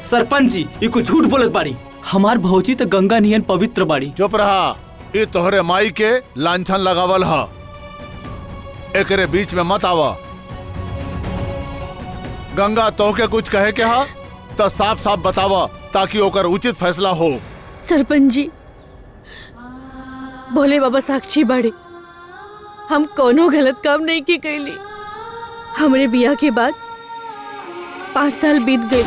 सरपंच जी ये कुछ झूठ बोलत बाड़ी, हमार भौजी तो गंगा नियन पवित्र बाड़ी। चुप रहा, ये तोहरे माई के लांछन लगावल हा, एकरे बीच में मत आवा। गंगा तोहके कुछ कहे के हा तो साफ साफ बतावा ताकि ओकर उचित फैसला हो। सरपंच जी, भोले बाबा साक्षी बाड़े, हम कोनो गलत काम नहीं की कैली। हमरे बिया के बाद 5 साल बीत गए।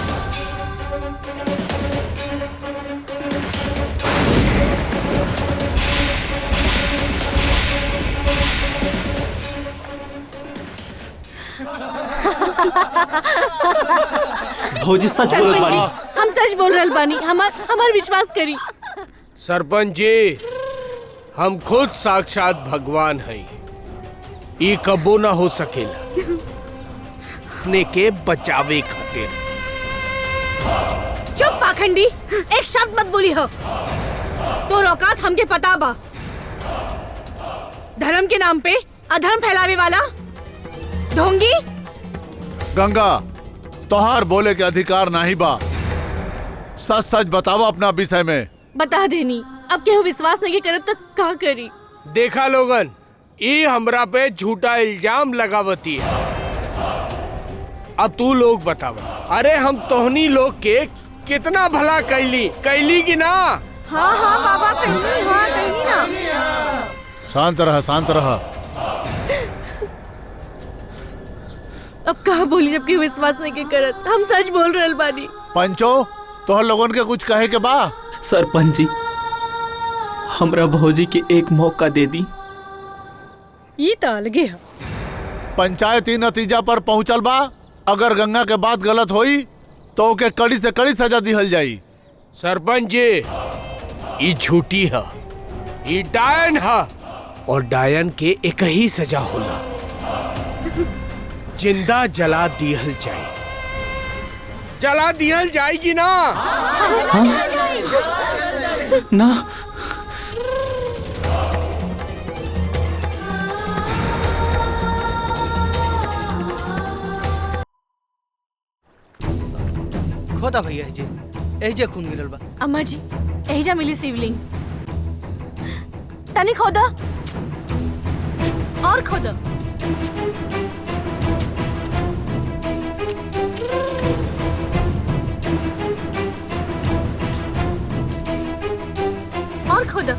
भौजी सच बोलत बाड़ी। हम सच बोल रहल बानी, हमार विश्वास करी। सरपंच जी, हम खुद साक्षात भगवान हैं, ई कबो ना हो सकेला अपने के बचावे खातिर। चुप पाखंडी, एक शब्द मत बोली हो। तो औकात हमके पता बा, धर्म के नाम पे अधर्म फैलावे वाला ढोंगी। गंगा, तोहार बोले के अधिकार नहीं बा, सच सच बतावा अपना विषय में। बता देनी, अब केहू विश्वास नहीं करत तो का करी? देखा लोगन, ये हमरा पे झूठा इल्जाम लगावती है, अब तू लोग बतावा। अरे हम तोहनी लोग के कितना भला कैली की ना? हाँ हाँ बाबा कैली ना। शांत रहा, शांत रहा। अब कहा बोली जबकि विश्वास नहीं करत, हम सच बोल रहल बानी। पंचो, तोहर लोगन के कुछ कहे के बा? सरपंच जी, हमरा भौजी के एक मौका दे दी। ये तो अलगे है। पंचायती नतीजा पर पहुंचल बा, अगर गंगा के बात गलत होई तो ओके कड़ी से कड़ी सजा दिहल जाई। सरपंच जी, ये झूठी है, ये डायन है, और डायन के एक ही सजा होला, जिंदा जला दिहल जाए। जला दिहल जाएगी ना? ना। खोदा भैया जी, एजे खून मिलल बा। अम्मा जी, एजा मिली शिवलिंग, तनी खोदा और खोदा। और खोदा।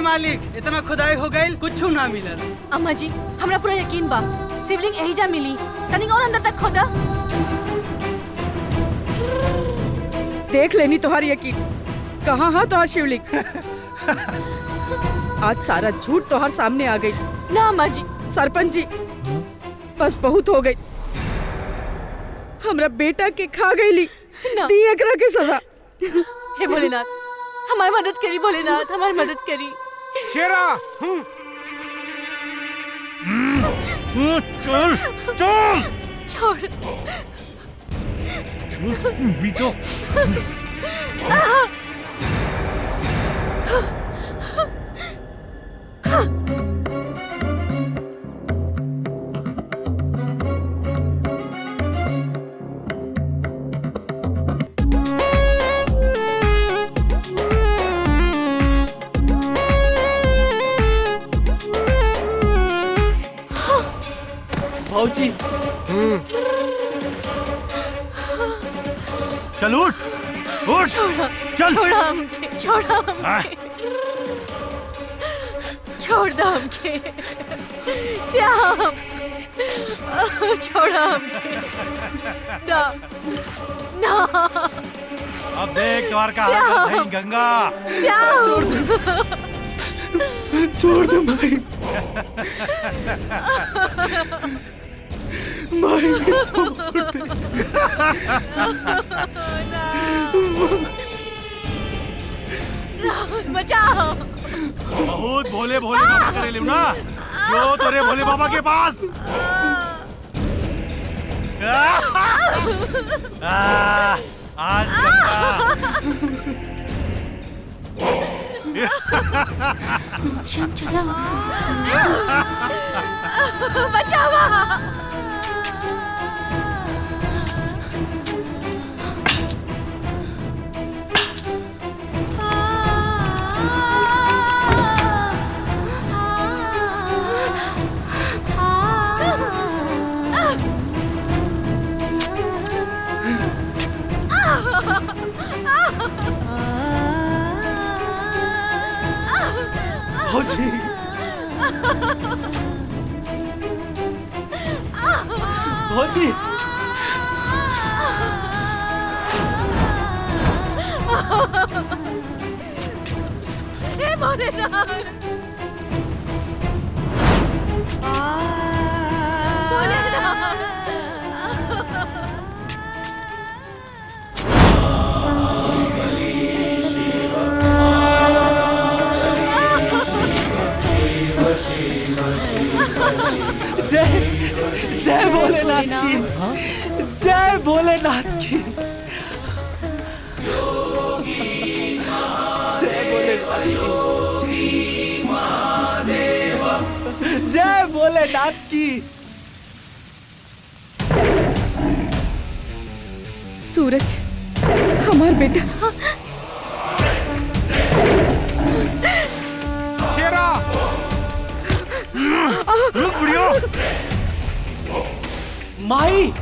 ए मालिक, इतना खुदाई हो गई, कुछ ना मिलल। अम्मा जी, हमरा पूरा यकीन बा शिवलिंग यही जा मिली। तनिक और अंदर तक खोदा। देख लेनी तुम्हारी यकीन। कहाँ है तुम्हार शिवलिंग? आज सारा झूठ तुम्हार सामने आ गई। ना अम्मा जी। सरपंच जी, बस बहुत हो गई। हमरा बेटा के खा गईली, दी एकरा के सजा। हे भोलेनाथ, हमारी मदद करी। भोलेनाथ, हमारी मदद करी। शेरा, चल चल छोड़। भी तो भाऊजी, चल उठ उठ चल। छोड़ा हमके, छोड़ा हमके, छोड़ दो हमके। श्याम, छोड़ा हमके। ना ना, अब देख तुम्हार का हालत है गंगा। छोड़ दे भाई। माई छोड़ दे। बचाओ। बहुत भोले भोले बाबा करे लियो ना, जो तेरे भोले बाबा के पास। आज श्याम चला। बचावा। भाऊजी, भाऊजी, हे भोलेनाथ, जय भोलेनाथ की, जय भोलेनाथ की, जय भोलेनाथ की, जय भोलेनाथ की। सूरज, हमार बेटा। शेरा, रुक बुढ़ियो। माई,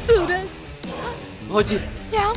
सूरज, भाऊजी, श्याम,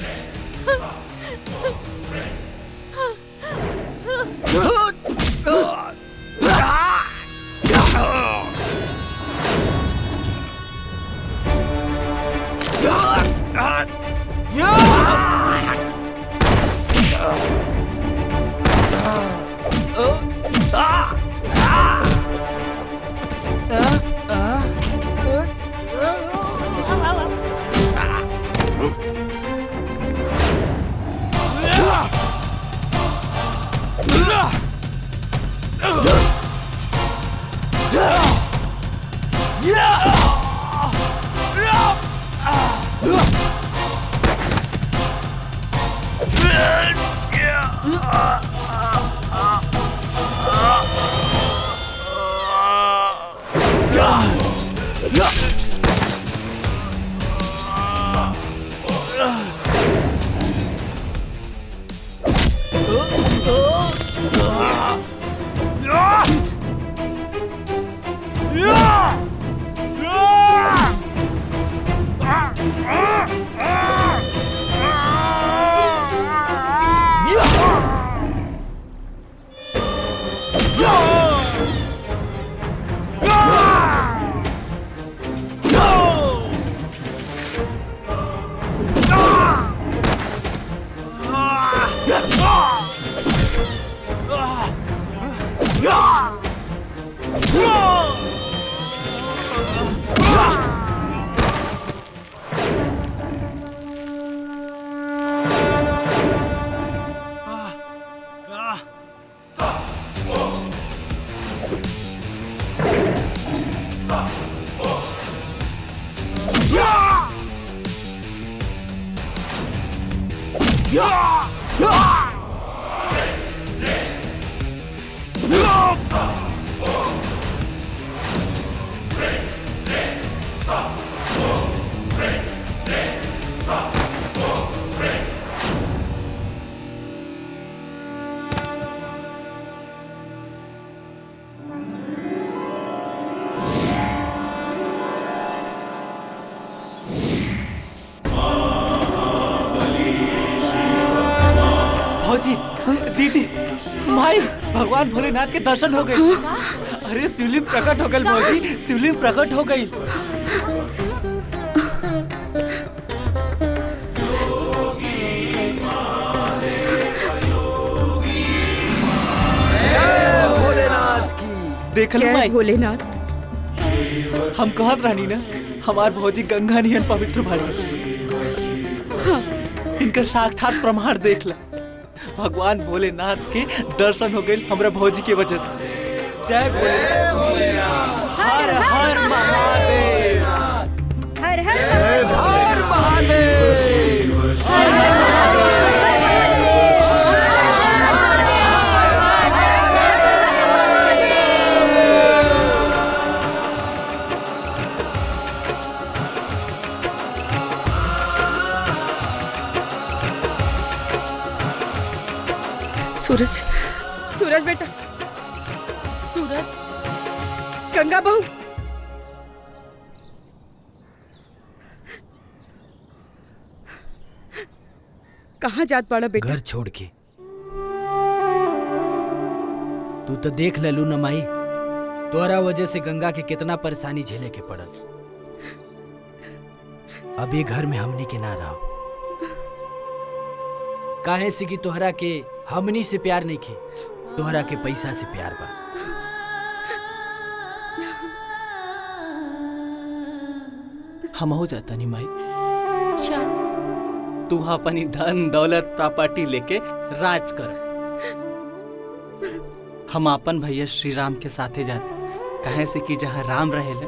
भौजी, दीदी, माई, भगवान भोलेनाथ के दर्शन हो गए। अरे शिवलिंग प्रकट हो गई भौजी, शिवलिंग प्रकट हो गई। देख लो माई, भोलेनाथ। हम कहत रहनी ना, हमार भौजी गंगा नियन पवित्र भाड़ी। इनका साक्षात प्रमाण देख ला। भगवान भोलेनाथ के दर्शन हो गए हमरा भौजी के वजह से। जय भोलेनाथ। हर हर महादेव। हर हर हर महादेव। हर हर सूरज, सूरज बेटा, सूरज, गंगा बहू, कहाँ जात बाड़ा बेटा? घर छोड़ के। तू तो देख ललू न माई, तोरा वजह से गंगा के कितना परेशानी झेले के पड़ल। अब ये घर में हमनी के ना रहो। काहे से कि तोहरा के हमनी से प्यार नहीं खे, तोहरा के पैसा से प्यार बा। हम हो जाता नहीं माई। तू अपनी धन दौलत प्रॉपर्टी लेके राज कर। हम अपन भैया श्री राम के साथे जाते, कहे से कि जहाँ राम रहेले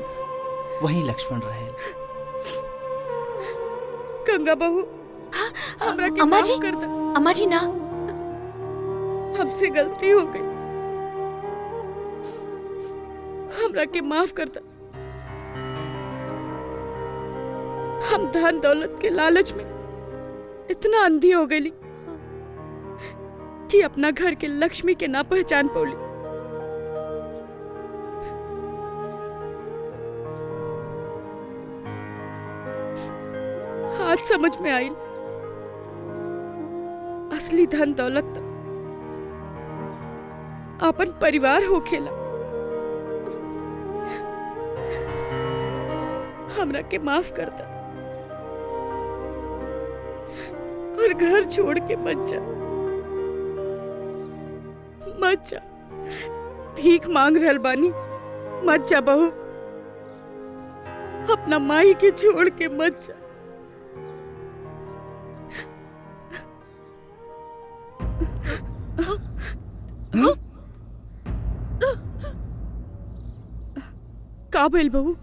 वहीं लक्ष्मण रहेले। गंगा बहू, हमरा के अम्मा माफ जी, कर दे। अम्मा जी ना, हमसे गलती हो गई, हमरा के माफ कर दे। हम धन दौलत के लालच में इतना अंधी हो गई कि अपना घर के लक्ष्मी के ना पहचान पौली। आज समझ में आई असली धन दौलत त अपन परिवार हो खेला। हमरा के माफ कर दे और घर छोड़ के मत जा, मत जा। भीख मांग रहल बानी, मत जा बहू। अपना माई के छोड़ के मत जा। का भइल बहू?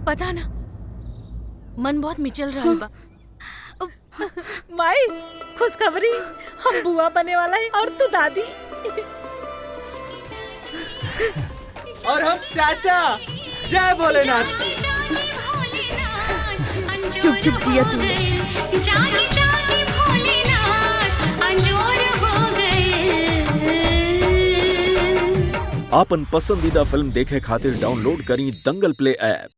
पता ना, मन बहुत मिचल रहा बा। माई खुशखबरी, हम बुआ बने वाला है और तू दादी। और हम चाचा। जय भोलेनाथ। चुप चुप जिया तू। जागे जागे भोलेनाथ अंजोर हो गए। आपन पसंदीदा फिल्म देखे खातिर डाउनलोड करी दंगल प्ले ऐप।